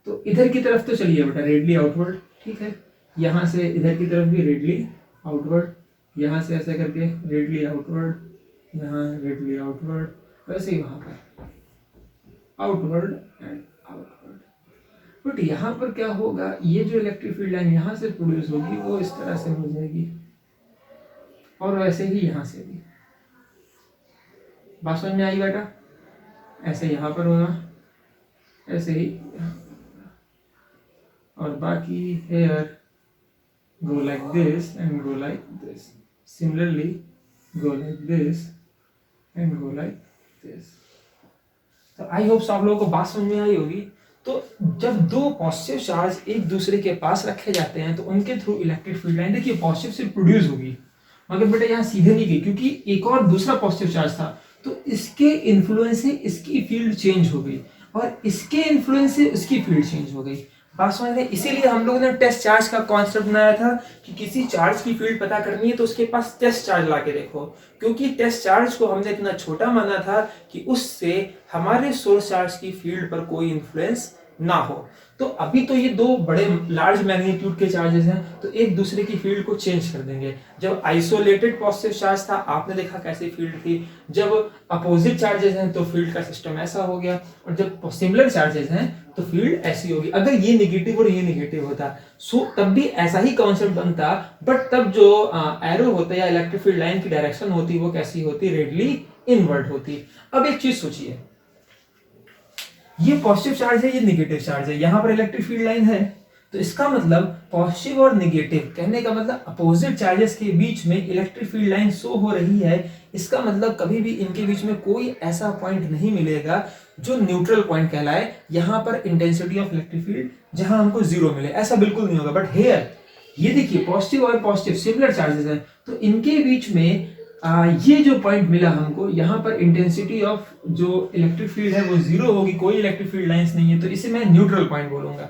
तो इधर की तरफ तो चलिए बेटा रेडली आउटवर्ड, ठीक है, यहाँ से इधर की तरफ भी रेडली आउटवर्ड, यहाँ से ऐसे करके रेडली आउटवर्ड, यहाँ रेडली आउटवर्ड, वैसे ही वहाँ पर आउटवर्ड एंड आउटवर्ड। बट यहाँ पर क्या होगा, ये जो इलेक्ट्रिक फील्ड लाइन यहाँ से प्रोड्यूस होगी वो इस तरह से हो जाएगी और वैसे ही यहाँ से भी। बात समझ में आई बेटा, ऐसे यहाँ पर होगा, ऐसे ही यहाँ पर होगा, और बाकी hair go like this and go like this, similarly go like this and go like this। तो आई होप आप लोगों को बात समझ में आई होगी। तो जब दो पॉजिटिव चार्ज एक दूसरे के पास रखे जाते हैं तो उनके थ्रू इलेक्ट्रिक फील्ड लाइन, देखिए पॉजिटिव से प्रोड्यूस होगी मगर बेटा यहाँ सीधे नहीं गई क्योंकि एक और दूसरा पॉजिटिव चार्ज था, तो इसके इन्फ्लुएंस से इसकी फील्ड चेंज हो गई और इसके इन्फ्लुएंस से उसकी फील्ड चेंज हो गई। बात समझ रहे, इसीलिए हम लोगों ने टेस्ट चार्ज का कॉन्सेप्ट बनाया था कि किसी चार्ज की फील्ड पता करनी है तो उसके पास टेस्ट चार्ज लाके देखो, क्योंकि टेस्ट चार्ज को हमने इतना छोटा माना था कि उससे हमारे सोर्स चार्ज की फील्ड पर कोई इन्फ्लुएंस ना हो। तो अभी तो ये दो बड़े लार्ज मैग्नीट्यूड के चार्जेस हैं तो एक दूसरे की फील्ड को चेंज कर देंगे। जब आइसोलेटेड पॉजिटिव चार्ज था आपने देखा कैसी फील्ड थी, जब अपोजिट चार्जेस हैं तो फील्ड का सिस्टम ऐसा हो गया, और जब सिमिलर चार्जेस हैं तो फील्ड ऐसी होगी। अगर ये नेगेटिव और ये नेगेटिव होता सो तब भी ऐसा ही कॉन्सेप्ट बनता, बट तब जो एरो होता है या इलेक्ट्रिक फील्ड लाइन की डायरेक्शन होती वो कैसी होती, रेडली इनवर्ट होती। अब एक चीज सोचिए, ये पॉजिटिव चार्ज है, ये नेगेटिव चार्ज है, यहाँ पर इलेक्ट्रिक फील्ड लाइन है, तो इसका मतलब पॉजिटिव और नेगेटिव, कहने का मतलब अपोजिट चार्जेस के बीच में इलेक्ट्रिक फील्ड लाइन शो हो रही है। इसका मतलब कभी भी इनके बीच में कोई ऐसा पॉइंट नहीं मिलेगा जो न्यूट्रल पॉइंट कहलाए, यहाँ पर इंटेंसिटी ऑफ इलेक्ट्रिक फील्ड जहां हमको जीरो मिले, ऐसा बिल्कुल नहीं होगा। बट हेयर ये देखिए पॉजिटिव और पॉजिटिव सिमिलर चार्जेस हैं, तो इनके बीच में ये जो पॉइंट मिला हमको, यहाँ पर इंटेंसिटी ऑफ जो इलेक्ट्रिक फील्ड है वो जीरो होगी, कोई इलेक्ट्रिक फील्ड लाइंस नहीं है, तो इसे मैं न्यूट्रल पॉइंट बोलूंगा।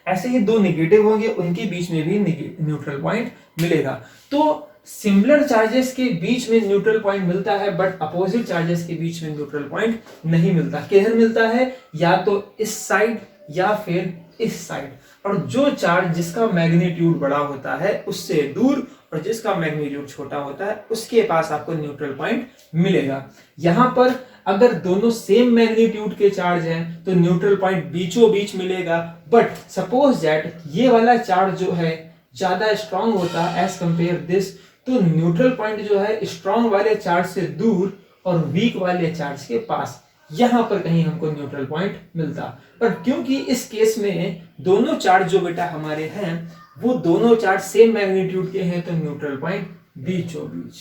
ऐसे ही दो नेगेटिव होंगे, उनके बीच में भी न्यूट्रल पॉइंट मिलेगा। तो सिमिलर चार्जेस के बीच में न्यूट्रल पॉइंट मिलता है, बट अपोजिट चार्जेस के बीच में न्यूट्रल पॉइंट नहीं मिलता। किधर मिलता है? या तो इस साइड या फिर इस साइड। और जो चार्ज जिसका मैग्नीट्यूड बड़ा होता है उससे दूर, और जिसका मैग्नीट्यूड छोटा होता है उसके पास आपको न्यूट्रल पॉइंट मिलेगा। यहां पर अगर दोनों सेम मैग्नीट्यूड के चार्ज हैं तो न्यूट्रल पॉइंट बीचों बीच मिलेगा। बट सपोज दैट ये वाला चार्ज जो है ज्यादा स्ट्रांग होता है एज कंपेयर दिस, तो न्यूट्रल पॉइंट जो है स्ट्रांग वाले चार्ज से दूर और वीक वाले चार्ज के पास, यहां पर कहीं हमको न्यूट्रल पॉइंट मिलता। पर क्योंकि इस केस में दोनों चार्ज जो बेटा हमारे हैं वो दोनों चार्ज सेम मैग्नीट्यूड के हैं, तो न्यूट्रल पॉइंट बीचों बीच।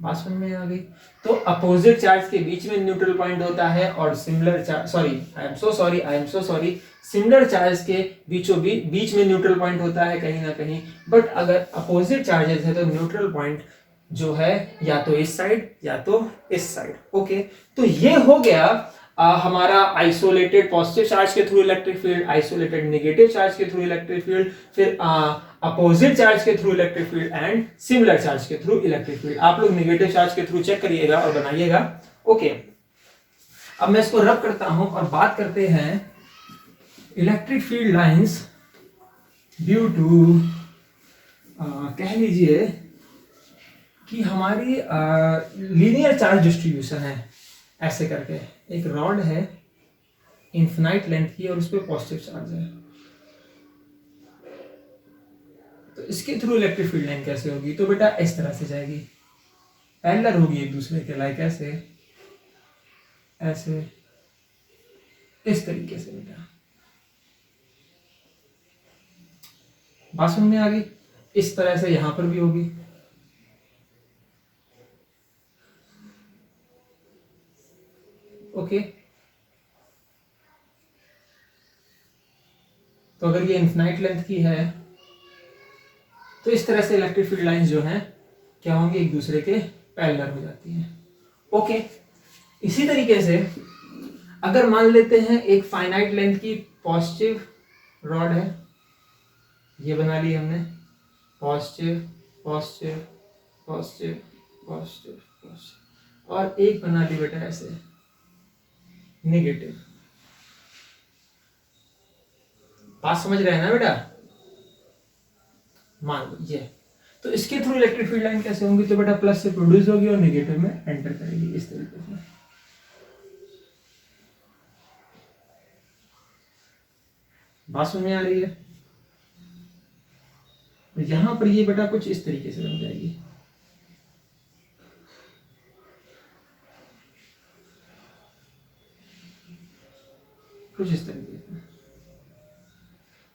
बात समझ में आ गई? तो अपोजिट चार्ज के बीच में न्यूट्रल पॉइंट होता है, और similar charge I am so sorry similar charge के बीचों बीच में न्यूट्रल पॉइंट होता है कहीं ना कहीं। बट अगर अपोजिट चार्जेस है तो न्यूट्रल पॉइंट जो है या तो इस साइड या तो इस साइड। ओके, तो ये हो गया हमारा आइसोलेटेड पॉजिटिव चार्ज के through electric field, isolated negative charge के थ्रू इलेक्ट्रिक फील्ड, फिर अपोजिट चार्ज के through electric field and similar charge के थ्रू इलेक्ट्रिक फील्ड। आप लोग नेगेटिव चार्ज के थ्रू चेक करिएगा और बनाइएगा। ओके, अब मैं इसको रब करता हूं और बात करते हैं electric field lines due to कह लीजिए कि हमारी लीनियर चार्ज डिस्ट्रीब्यूशन है। ऐसे करके एक रॉड है इनफिनाइट लेंथ की और उस पर पॉजिटिव चार्ज है, तो इसके थ्रू इलेक्ट्रिक फील्ड लाइन कैसे होगी? तो बेटा इस तरह से जाएगी, पैरेलल होगी एक दूसरे के, लाइक ऐसे ऐसे इस तरीके से। बेटा बात समझ में आ गई? इस तरह से यहां पर भी होगी। ओके, तो अगर ये इनफिनाइट लेंथ की है तो इस तरह से इलेक्ट्रिक फील्ड लाइंस जो हैं क्या होंगी? एक दूसरे के पैरेलल हो जाती हैं। ओके, इसी तरीके से अगर मान लेते हैं एक फाइनाइट लेंथ की पॉजिटिव रॉड है, ये बना ली हमने, positive positive positive positive positive, और एक बना ली बेटा ऐसे नेगेटिव। बात समझ रहे हैं ना बेटा? मान लो ये, तो इसके थ्रू इलेक्ट्रिक फील्ड लाइन कैसे होंगी? तो बेटा प्लस से प्रोड्यूस होगी और नेगेटिव में एंटर करेगी इस तरीके से। बात समझ में आ रही है? तो यहां पर ये बेटा कुछ इस तरीके से बन जाएगी। कुछ इस तरीके से।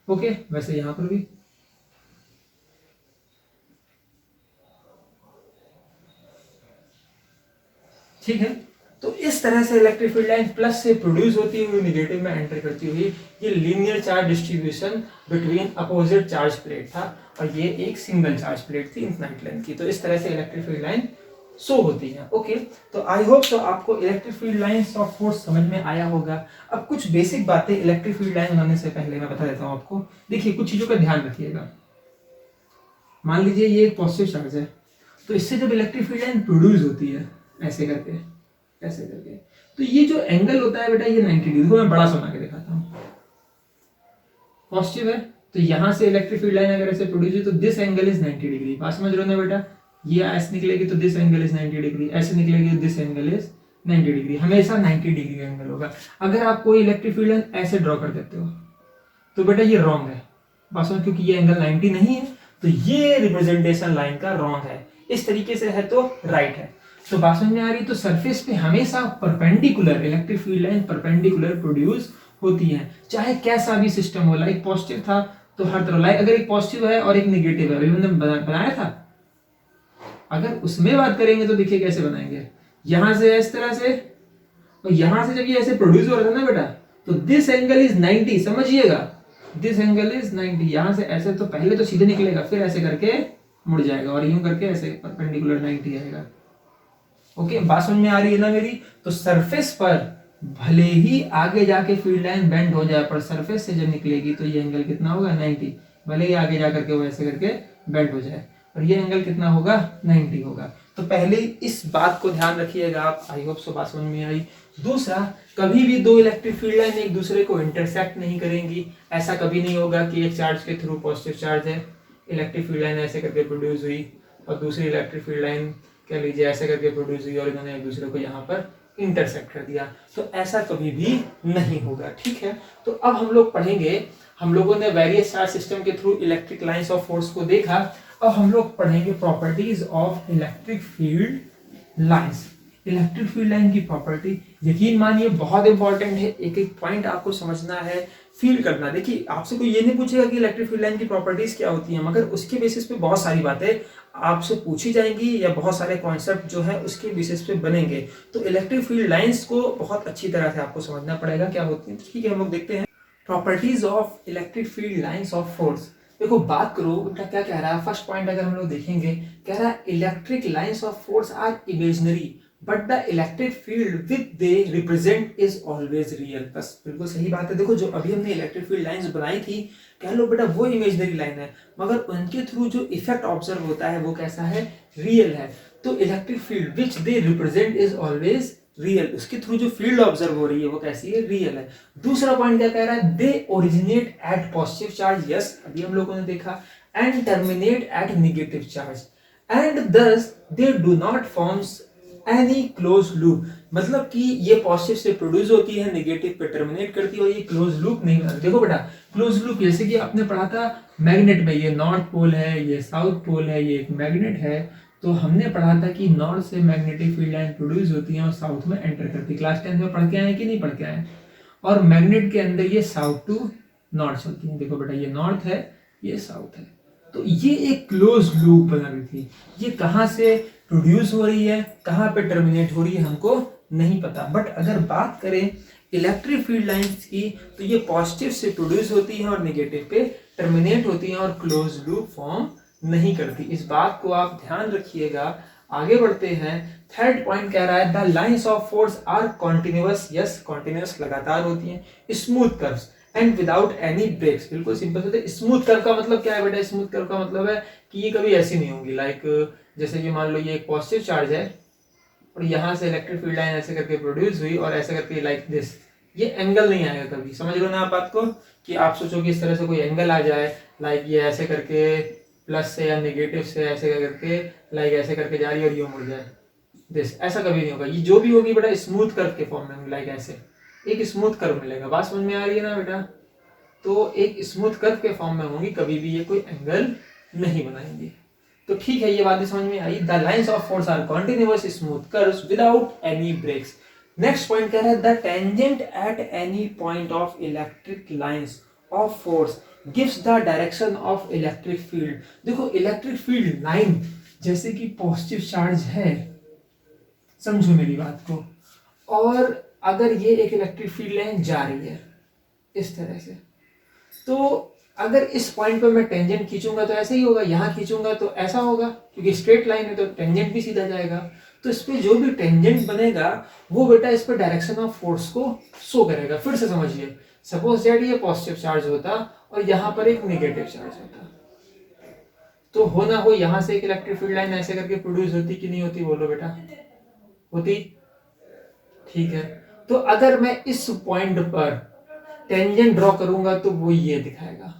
ओके, वैसे यहां पर भी ठीक है। तो इस तरह से इलेक्ट्रिक फील्ड लाइन प्लस से प्रोड्यूस होती हुई नेगेटिव में एंटर करती हुई ये linear charge distribution between opposite charge plate था, और ये एक सिंगल चार्ज प्लेट थी इनफिनाइट लेंथ की। तो इस तरह से इलेक्ट्रिक फील्ड लाइन शो होती है। ओके, तो आई होप तो आपको electric field lines of force समझ में आया होगा। अब कुछ बेसिक बातें इलेक्ट्रिक फील्ड लाइन बनाने से पहले मैं बता देता हूं आपको। देखिए कुछ चीजों का ध्यान रखिएगा। मान लीजिए ये एक पॉजिटिव चार्ज है, तो इससे जब इलेक्ट्रिक फील्ड लाइन प्रोड्यूस होती है ऐसे करके ऐसे करके, तो ये जो एंगल होता है बेटा ये 90 डिग्री को मैं बड़ा बना के दिखाता हूँ। पॉजिटिव है तो यहां से इलेक्ट्रिक फील्ड लाइन अगर ऐसे प्रोड्यूस हुई तो दिस एंगल इज 90 डिग्री। बात समझ रहे हो ना बेटा? ये ऐसे निकलेगी तो दिस एंगल इज 90 डिग्री, ऐसे निकलेगी तो दिस एंगल इज 90 डिग्री। हमेशा 90 डिग्री का एंगल होगा। अगर आप कोई इलेक्ट्रिक फील्ड लाइन ऐसे ड्रॉ कर देते हो तो बेटा ये रॉन्ग है। बात समझ, क्योंकि ये एंगल 90 नहीं है, तो ये रिप्रेजेंटेशन लाइन का रॉन्ग है। इस तरीके से है तो राइट है। तो बात समझ में आ रही? तो सरफेस पे हमेशा perpendicular electric field line perpendicular produce होती है, चाहे कैसा भी सिस्टम हो। लाइक पॉजिटिव था तो हर तरफ, लाइक अगर एक पॉजिटिव है और एक नेगेटिव है, अभी हमने बनाया था, अगर उसमें बात करेंगे तो देखिए कैसे बनाएंगे। यहां से इस तरह से, और यहां से जब ये ऐसे प्रोड्यूस हो रहा था ना बेटा, तो दिस एंगल इज 90, समझिएगा दिस एंगल इज 90। यहाँ से ऐसे तो पहले तो सीधे निकलेगा, फिर ऐसे करके मुड़ जाएगा और यूं करके ऐसे परपेंडिकुलर 90 आएगा। ओके, बात समझ में आ रही है ना मेरी? तो सरफेस पर भले ही आगे जाके फील्ड लाइन बेंड हो जाए, पर सरफेस से जब निकलेगी तो ये एंगल कितना होगा 90। भले ही आगे जा करके वो ऐसे करके बेंड हो जाए, और ये एंगल कितना होगा 90 होगा। तो पहले इस बात को ध्यान रखिएगा आप। आई होप सो बात समझ में आई। दूसरा, कभी भी दो इलेक्ट्रिक फील्ड लाइन एक दूसरे को इंटरसेक्ट नहीं करेंगी। ऐसा कभी नहीं होगा कि एक चार्ज के थ्रू पॉजिटिव चार्ज है, इलेक्ट्रिक फील्ड लाइन ऐसे करके प्रोड्यूस हुई, और दूसरी इलेक्ट्रिक फील्ड लाइन कह लीजिए ऐसे करके प्रोड्यूस हुई, और इन्होंने एक दूसरे को यहाँ पर इंटरसेक्ट कर दिया। तो ऐसा कभी भी नहीं होगा, ठीक है। तो अब हम लोग पढ़ेंगे, हम लोगों ने वेरियस चार्ज सिस्टम के through electric lines of force को देखा। अब हम लोग पढ़ेंगे properties of electric field lines. Electric field line की प्रॉपर्टी यकीन मानिए बहुत इंपॉर्टेंट है, एक एक पॉइंट आपको समझना है, फील करना। देखिए, आपसे कोई ये नहीं पूछेगा कि इलेक्ट्रिक फील्ड लाइन की प्रॉपर्टीज क्या होती हैं, मगर उसके बेसिस पे बहुत सारी बातें आपसे पूछी जाएंगी, या बहुत सारे कॉन्सेप्ट जो है उसके बेसिस पे बनेंगे। तो इलेक्ट्रिक फील्ड लाइंस को बहुत अच्छी तरह से आपको समझना पड़ेगा क्या होती है। ठीक है, हम लोग देखते हैं properties of electric field lines of force. देखो, बात करो बेटा क्या कह रहा है। फर्स्ट पॉइंट अगर हम लोग देखेंगे, कह रहा है electric lines of force are imaginary but the electric field with they represent is always real. बस बिल्कुल सही बात है। देखो, जो अभी हमने इलेक्ट्रिक फील्ड लाइंस बनाई थी, कह लो बेटा वो इमेजिनरी लाइन है, मगर उनके थ्रू जो इफेक्ट ऑब्जर्व होता है वो कैसा है, रियल है। तो electric field which they represent is always real, उसके थ्रू जो फील्ड ऑब्जर्व हो रही है वो कैसी है, रियल है। दूसरा पॉइंट क्या कह रहा है, they originate at positive charge, yes अभी हम लोगों ने देखा, and terminate at negative charge, and thus they do not forms any close loop. मतलब कि ये पॉजिटिव से प्रोड्यूस होती है, नेगेटिव पे टर्मिनेट करती है, और ये क्लोज लूप नहीं बनाती। देखो बेटा, क्लोज लूप जैसे कि आपने पढ़ा था मैग्नेट में, ये नॉर्थ पोल है, ये साउथ पोल है, ये एक मैग्नेट है। तो हमने पढ़ा था कि नॉर्थ से मैग्नेटिक फील्ड लाइन प्रोड्यूस होती है और साउथ में एंटर करती है। क्लास 10 में पढ़ के आए कि नहीं पढ़ के आए? और मैग्नेट के अंदर ये साउथ टू नॉर्थ होती है। देखो बेटा, ये नॉर्थ है, ये साउथ है। तो ये एक क्लोज लूप बना रही थी। ये कहाँ से प्रोड्यूस हो रही है, कहाँ पे टर्मिनेट हो रही है, हमको नहीं पता। बट अगर बात करें इलेक्ट्रिक फील्ड लाइंस की, तो ये पॉजिटिव से प्रोड्यूस होती है और नेगेटिव पे टर्मिनेट होती है, और क्लोज लूप फॉर्म नहीं करती। इस बात को आप ध्यान रखिएगा। आगे बढ़ते हैं। थर्ड पॉइंट कह रहा है the lines of force are continuous, yes continuous लगातार होती हैं, smooth curves and without any breaks. बिल्कुल सिंपल होते हैं। स्मूथ कर्व का मतलब क्या है बेटा? स्मूथ कर्व का मतलब है कि ये कभी ऐसी नहीं होंगी। लाइक जैसे कि मान लो ये एक पॉजिटिव चार्ज है, और यहाँ से इलेक्ट्रिक फील्ड लाइन ऐसे करके प्रोड्यूस हुई, और ऐसे करके लाइक दिस, ये एंगल नहीं आएगा कभी। समझ लो ना आप बात को, कि आप सोचो कि इस तरह से कोई एंगल आ जाए, लाइक ये ऐसे करके प्लस से या नेगेटिव से ऐसे करके लाइक ऐसे करके जा रही है और ये मुड़ जाए, दिस, ऐसा कभी नहीं होगा। ये जो भी होगी बेटा स्मूथ कर्व के फॉर्म में, लाइक ऐसे एक स्मूथ कर्व मिलेगा। बात समझ में आ रही है ना बेटा? तो एक स्मूथ कर्व के फॉर्म में होंगी, कभी भी ये कोई एंगल नहीं बनाएंगी। तो ठीक है, ये बात समझ में आई। The lines of force are continuous smooth curves without any breaks. Next point कह रहा है the tangent at any point of electric lines of force gives the direction of electric field. देखो, इलेक्ट्रिक फील्ड लाइन जैसे कि positive charge है, समझो मेरी बात को, और अगर ये एक इलेक्ट्रिक फील्ड लाइन जा रही है इस तरह से, तो अगर इस पॉइंट पर मैं टेंजेंट खींचूंगा तो ऐसे ही होगा, यहाँ खींचूंगा तो ऐसा होगा, क्योंकि स्ट्रेट लाइन है तो टेंजेंट भी सीधा जाएगा। तो इस पे जो भी टेंजेंट बनेगा वो बेटा इस पर डायरेक्शन ऑफ फोर्स को शो करेगा। फिर से समझिए, सपोज दैट ये पॉजिटिव चार्ज होता और यहाँ पर एक नेगेटिव चार्ज होता, तो हो ना हो यहाँ से एक इलेक्ट्रिक फील्ड लाइन ऐसे करके प्रोड्यूस होती कि नहीं होती? बोलो बेटा, होती। ठीक है, तो अगर मैं इस पॉइंट पर टेंजेंट ड्रॉ करूंगा तो वो ये दिखाएगा,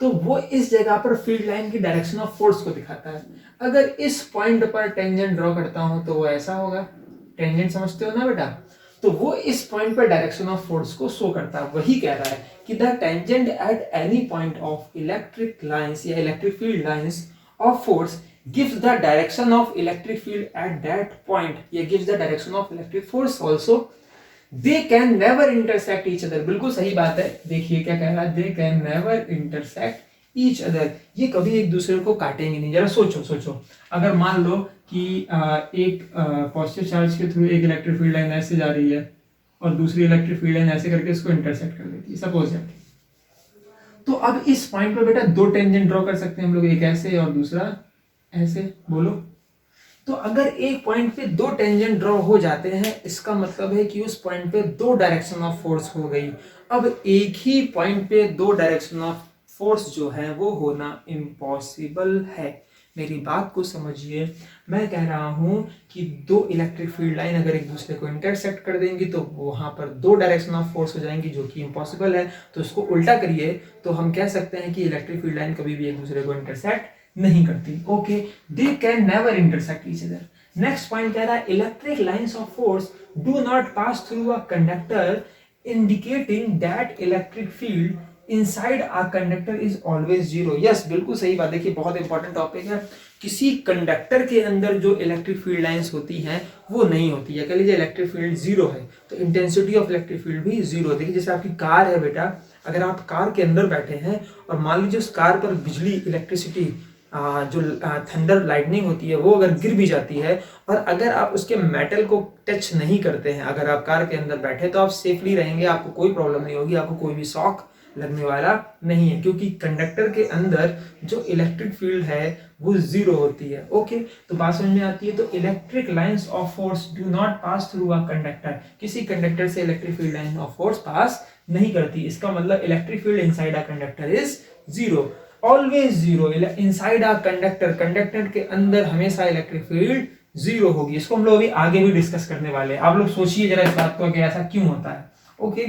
तो वो इस जगह पर फील्ड लाइन की डायरेक्शन ऑफ फोर्स को दिखाता है। अगर इस पॉइंट पर टेंजेंट ड्रॉ करता हूं तो वो ऐसा होगा। टेंजेंट समझते हो ना बेटा? तो वो इस पॉइंट पर डायरेक्शन ऑफ फोर्स को शो करता है। वही कह रहा है कि the tangent at any point of electric lines या electric field lines of force gives the direction of electric field at that point. ये gives the direction of electric force also. They can never intersect each other. बिल्कुल सही बात है। देखिए क्या कह रहा है, they can never intersect each other. ये कभी एक दूसरे को काटेंगे नहीं। जरा सोचो, अगर मान लो कि एक पॉजिटिव चार्ज के थ्रू एक इलेक्ट्रिक फील्ड लाइन ऐसे जा रही है और दूसरी इलेक्ट्रिक फील्ड लाइन ऐसे करके इसको इंटरसेक्ट कर देती है, सपोज दैट, तो अब इस पॉइंट पे बेटा दो टेंजेंट ड्रॉ कर सकते हैं हम लोग, एक ऐसे और दूसरा ऐसे, बोलो। तो अगर एक पॉइंट पे दो टेंजेंट ड्रॉ हो जाते हैं, इसका मतलब है कि उस पॉइंट पे दो डायरेक्शन ऑफ फोर्स हो गई। अब एक ही पॉइंट पे दो डायरेक्शन ऑफ फोर्स जो है वो होना इम्पॉसिबल है। मेरी बात को समझिए, मैं कह रहा हूं कि दो इलेक्ट्रिक फील्ड लाइन अगर एक दूसरे को इंटरसेक्ट कर देंगी तो वहां पर दो डायरेक्शन ऑफ फोर्स हो जाएंगी, जो कि इम्पॉसिबल है। तो इसको उल्टा करिए तो हम कह सकते हैं कि इलेक्ट्रिक फील्ड लाइन कभी भी एक दूसरे को इंटरसेक्ट नहीं करती। Okay, they can never intersect each other. Next point कह रहा है electric lines of force do not pass through a conductor, indicating that electric field inside a conductor is always zero. Yes, बिल्कुल सही बात। देखिए बहुत इंपॉर्टेंट टॉपिक है। किसी कंडक्टर के अंदर जो इलेक्ट्रिक फील्ड लाइंस होती हैं वो नहीं होती है। कह लीजिए इलेक्ट्रिक फील्ड जीरो है तो इंटेंसिटी ऑफ इलेक्ट्रिक फील्ड भी जीरो। देखिए जैसे आपकी कार है बेटा, अगर आप कार के अंदर बैठे हैं और मान लीजिए उस कार पर बिजली, इलेक्ट्रिसिटी, जो थंडर लाइटनिंग होती है वो अगर गिर भी जाती है और अगर आप उसके मेटल को टच नहीं करते हैं, अगर आप कार के अंदर बैठे तो आप सेफली रहेंगे, आपको कोई प्रॉब्लम नहीं होगी, आपको कोई भी शॉक लगने वाला नहीं है, क्योंकि कंडक्टर के अंदर जो इलेक्ट्रिक फील्ड है वो जीरो होती है। ओके, तो बात समझ में आती है। तो electric lines of force do not pass through a conductor, किसी कंडक्टर से electric field line of force pass नहीं करती। इसका मतलब electric field inside a conductor is zero, always zero. Inside a conductor, conductor के अंदर हमेशा इलेक्ट्रिक फील्ड जीरो होगी। इसको हम लोग अभी आगे भी डिस्कस करने वाले हैं। आप लोग सोचिए जरा इस बात को कि ऐसा क्यों होता है। ओके,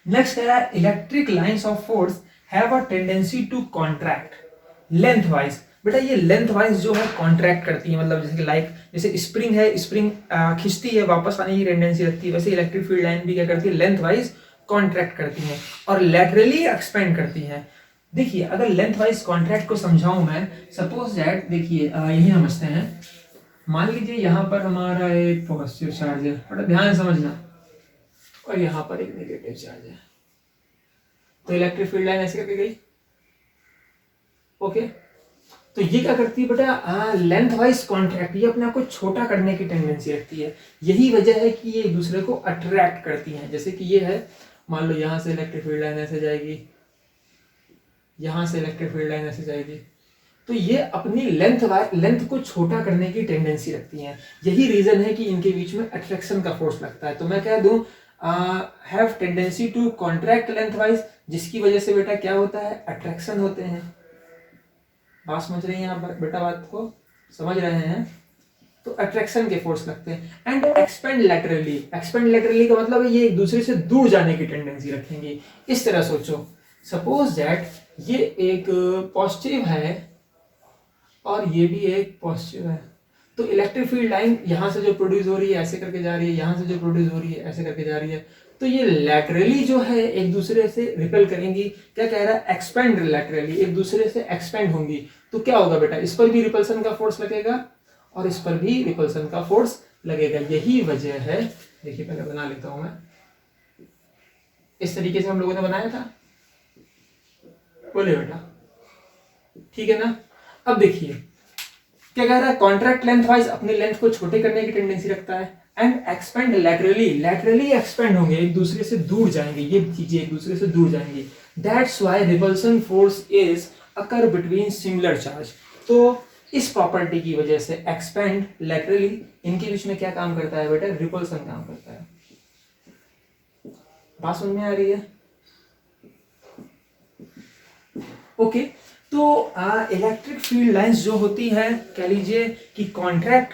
नेक्स्ट है electric lines of force have a tendency to contract lengthwise. बेटा ये लेंथ वाइज जो है कॉन्ट्रैक्ट करती है, मतलब जैसे कि लाइक जैसे स्प्रिंग है, स्प्रिंग खींचती है वापस आने की टेंडेंसी रखती है, वैसे इलेक्ट्रिक फील्ड लाइन भी क्या करती है, लेंथ वाइज कॉन्ट्रैक्ट करती है और लैटरली एक्सपेंड करती है। देखिए अगर लेंथ वाइज कॉन्ट्रैक्ट को समझाऊं मैं, सपोज दैट, देखिए यही समझते हैं। मान लीजिए यहाँ पर हमारा एक पॉजिटिव चार्ज है, बड़ा ध्यान से समझना, और यहाँ पर एक नेगेटिव चार्ज है, तो इलेक्ट्रिक फील्ड लाइन ऐसे करके गई। ओके, तो ये क्या करती है बेटा, लेंथ वाइज कॉन्ट्रैक्ट, ये अपने आप को छोटा करने की टेंडेंसी रखती है। यही वजह है कि ये एक दूसरे को अट्रैक्ट करती हैं। जैसे कि ये है, मान लो यहाँ से इलेक्ट्रिक फील्ड लाइन ऐसे जाएगी, यहाँ से इलेक्ट्रिक फील्ड लाइन ऐसे जाएगी, तो ये अपनी लेंथ को छोटा करने की टेंडेंसी रखती हैं। यही रीजन है कि इनके बीच में अट्रैक्शन का फोर्स लगता है। तो मैं कह दूं have tendency to contract lengthwise, जिसकी वजह से बेटा क्या होता है, अट्रैक्शन होते हैं। बात समझ रही हैं आप बेटा, बात को समझ रहे हैं? तो अट्रैक्शन के फोर्स लगते हैं। And expand laterally, expand laterally का मतलब है ये एक दूसरे से दूर जाने की टेंडेंसी रखेंगे। इस तरह सोचो, सपोज दैट ये एक पॉजिटिव है और ये भी एक पॉजिटिव है, तो इलेक्ट्रिक फील्ड लाइन यहाँ से जो प्रोड्यूस हो रही है ऐसे करके जा रही है, यहाँ से जो प्रोड्यूस हो रही है ऐसे करके जा रही है, तो ये लैटरली जो है एक दूसरे से रिपेल करेंगी। क्या कह रहा है, एक्सपेंड लैटरली, एक दूसरे से एक्सपेंड होंगी। तो क्या होगा बेटा, इस पर भी रिपल्सन का फोर्स लगेगा और इस पर भी रिपल्सन का फोर्स लगेगा। यही वजह है, देखिए पहले बना लेता हूं मैं, इस तरीके से हम लोगों ने बनाया था, बोले बेटा, ठीक है ना। अब देखिए क्या कह रहा है, कॉन्ट्रैक्ट लेंथ वाइज अपने लेंथ को छोटे करने की टेंडेंसी रखता है। And expand laterally, laterally expand होंगे, एक दूसरे से दूर जाएंगे, ये चीजें एक दूसरे से दूर जाएंगी। That's why repulsion force is occur between similar charge. तो इस प्रॉपर्टी की वजह से एक्सपेंड लैटरली, इनके बीच में क्या काम करता है बेटा, रिपल्सन काम करता है। बात समझ में आ रही है? ओके, तो इलेक्ट्रिक फील्ड लाइंस जो होती है, कह लीजिए कि कॉन्ट्रैक्ट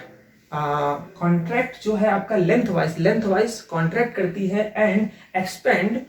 जो है आपका लेंथ वाइज कॉन्ट्रैक्ट करती है एंड एक्सपेंड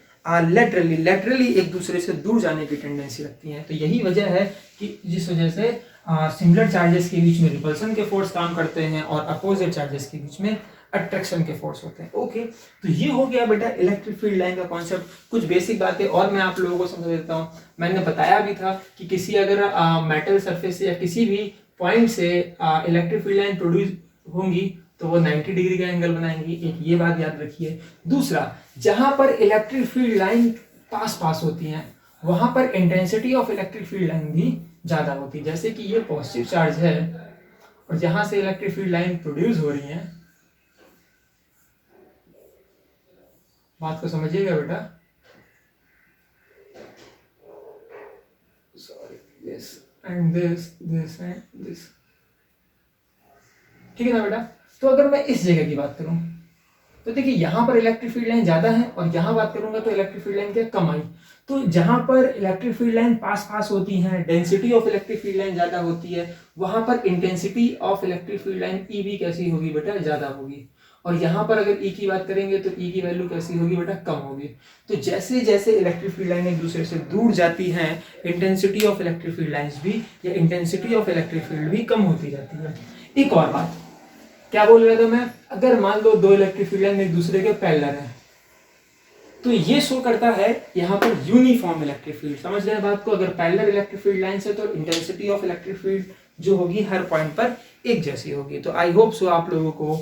लैटरली, लैटरली एक दूसरे से दूर जाने की टेंडेंसी रखती हैं। तो यही वजह है कि जिस वजह से सिमिलर चार्जेस के बीच में रिपल्सन के फोर्स काम करते हैं और अपोजिट चार्जेस के बीच में अट्रैक्शन के फोर्स होते हैं। ओके, तो ये हो गया बेटा इलेक्ट्रिक फील्ड लाइन का कॉन्सेप्ट। कुछ बेसिक बातें और मैं आप लोगों को समझा देता हूँ। मैंने बताया भी था कि किसी अगर मेटल सरफेस से या किसी भी पॉइंट से इलेक्ट्रिक फील्ड लाइन प्रोड्यूस होंगी तो वो 90 डिग्री का एंगल बनाएंगी। एक ये बात याद रखिए। दूसरा, जहां पर इलेक्ट्रिक फील्ड लाइन पास होती हैं वहां पर intensity of electric field line भी ज्यादा होती है। जैसे कि ये पॉजिटिव चार्ज है और जहां से इलेक्ट्रिक फील्ड लाइन प्रोड्यूस हो रही है, बात को समझिएगा बेटा, this and this and this. ठीक है ना बेटा। तो अगर मैं इस जगह की बात करूं तो देखिए यहाँ पर इलेक्ट्रिक फील्ड लाइन ज्यादा है और यहाँ बात करूंगा तो इलेक्ट्रिक फील्ड लाइन क्या कम आई। तो जहां पर इलेक्ट्रिक फील्ड लाइन पास पास होती हैं, density of electric field line ज्यादा होती है, वहां पर intensity of electric field line E भी कैसी होगी बेटा, ज्यादा होगी। और यहाँ पर अगर ई की बात करेंगे तो ई की वैल्यू कैसी होगी बेटा, कम होगी। तो जैसे जैसे इलेक्ट्रिक फील्ड लाइन एक दूसरे से दूर जाती हैं, intensity of electric field lines भी या इंटेंसिटी ऑफ इलेक्ट्रिक फील्ड भी कम होती जाती है। एक और बात क्या बोल रहा था मैं, अगर मान लो दो इलेक्ट्रिक फील्ड लाइन एक दूसरे के पैरेलल हैं तो ये शो करता है यहाँ पर यूनिफॉर्म इलेक्ट्रिक फील्ड। समझ रहे हैं बात को। अगर पैरेलल इलेक्ट्रिक फील्ड लाइन है तो इंटेंसिटी ऑफ इलेक्ट्रिक फील्ड जो होगी हर पॉइंट पर एक जैसी होगी। तो आई होप सो आप लोगों को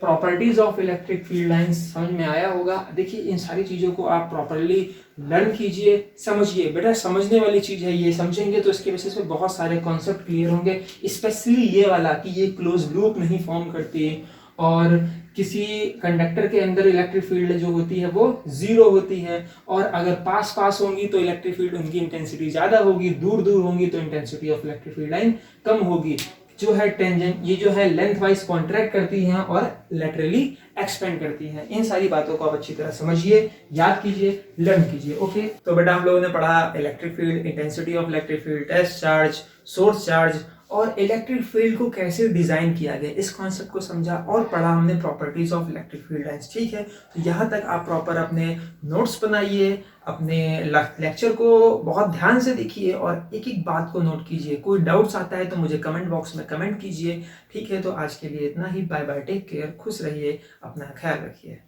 properties of electric field lines समझ में आया होगा। देखिए इन सारी चीजों को आप प्रॉपरली लर्न कीजिए, समझिए बेटा। समझने वाली चीज है ये, समझेंगे तो इसके बेसिस पे बहुत सारे कॉन्सेप्ट क्लियर होंगे। स्पेशली ये वाला कि ये क्लोज लूप नहीं फॉर्म करती और किसी कंडक्टर के अंदर इलेक्ट्रिक फील्ड जो होती है वो जीरो होती है, और अगर पास पास होंगी तो इलेक्ट्रिक फील्ड उनकी इंटेंसिटी ज्यादा होगी, दूर दूर होंगी तो intensity of electric field line कम होगी। जो है टेंजेंट, ये जो है लेंथ वाइज कॉन्ट्रैक्ट करती हैं और लेटरली एक्सपेंड करती हैं। इन सारी बातों को आप अच्छी तरह समझिए, याद कीजिए, लर्न कीजिए। ओके, तो बेटा हम लोगों ने पढ़ा electric field, intensity of electric field, test charge, source charge और इलेक्ट्रिक फील्ड को कैसे डिजाइन किया गया, इस कॉन्सेप्ट को समझा और पढ़ा हमने properties of electric field lines. ठीक है, तो यहाँ तक आप प्रॉपर अपने नोट्स बनाइए, अपने लेक्चर को बहुत ध्यान से देखिए और एक एक बात को नोट कीजिए। कोई डाउट्स आता है तो मुझे कमेंट बॉक्स में कमेंट कीजिए। ठीक है, तो आज के लिए इतना ही। बाय बाय, टेक केयर, खुश रहिए, अपना ख्याल रखिए।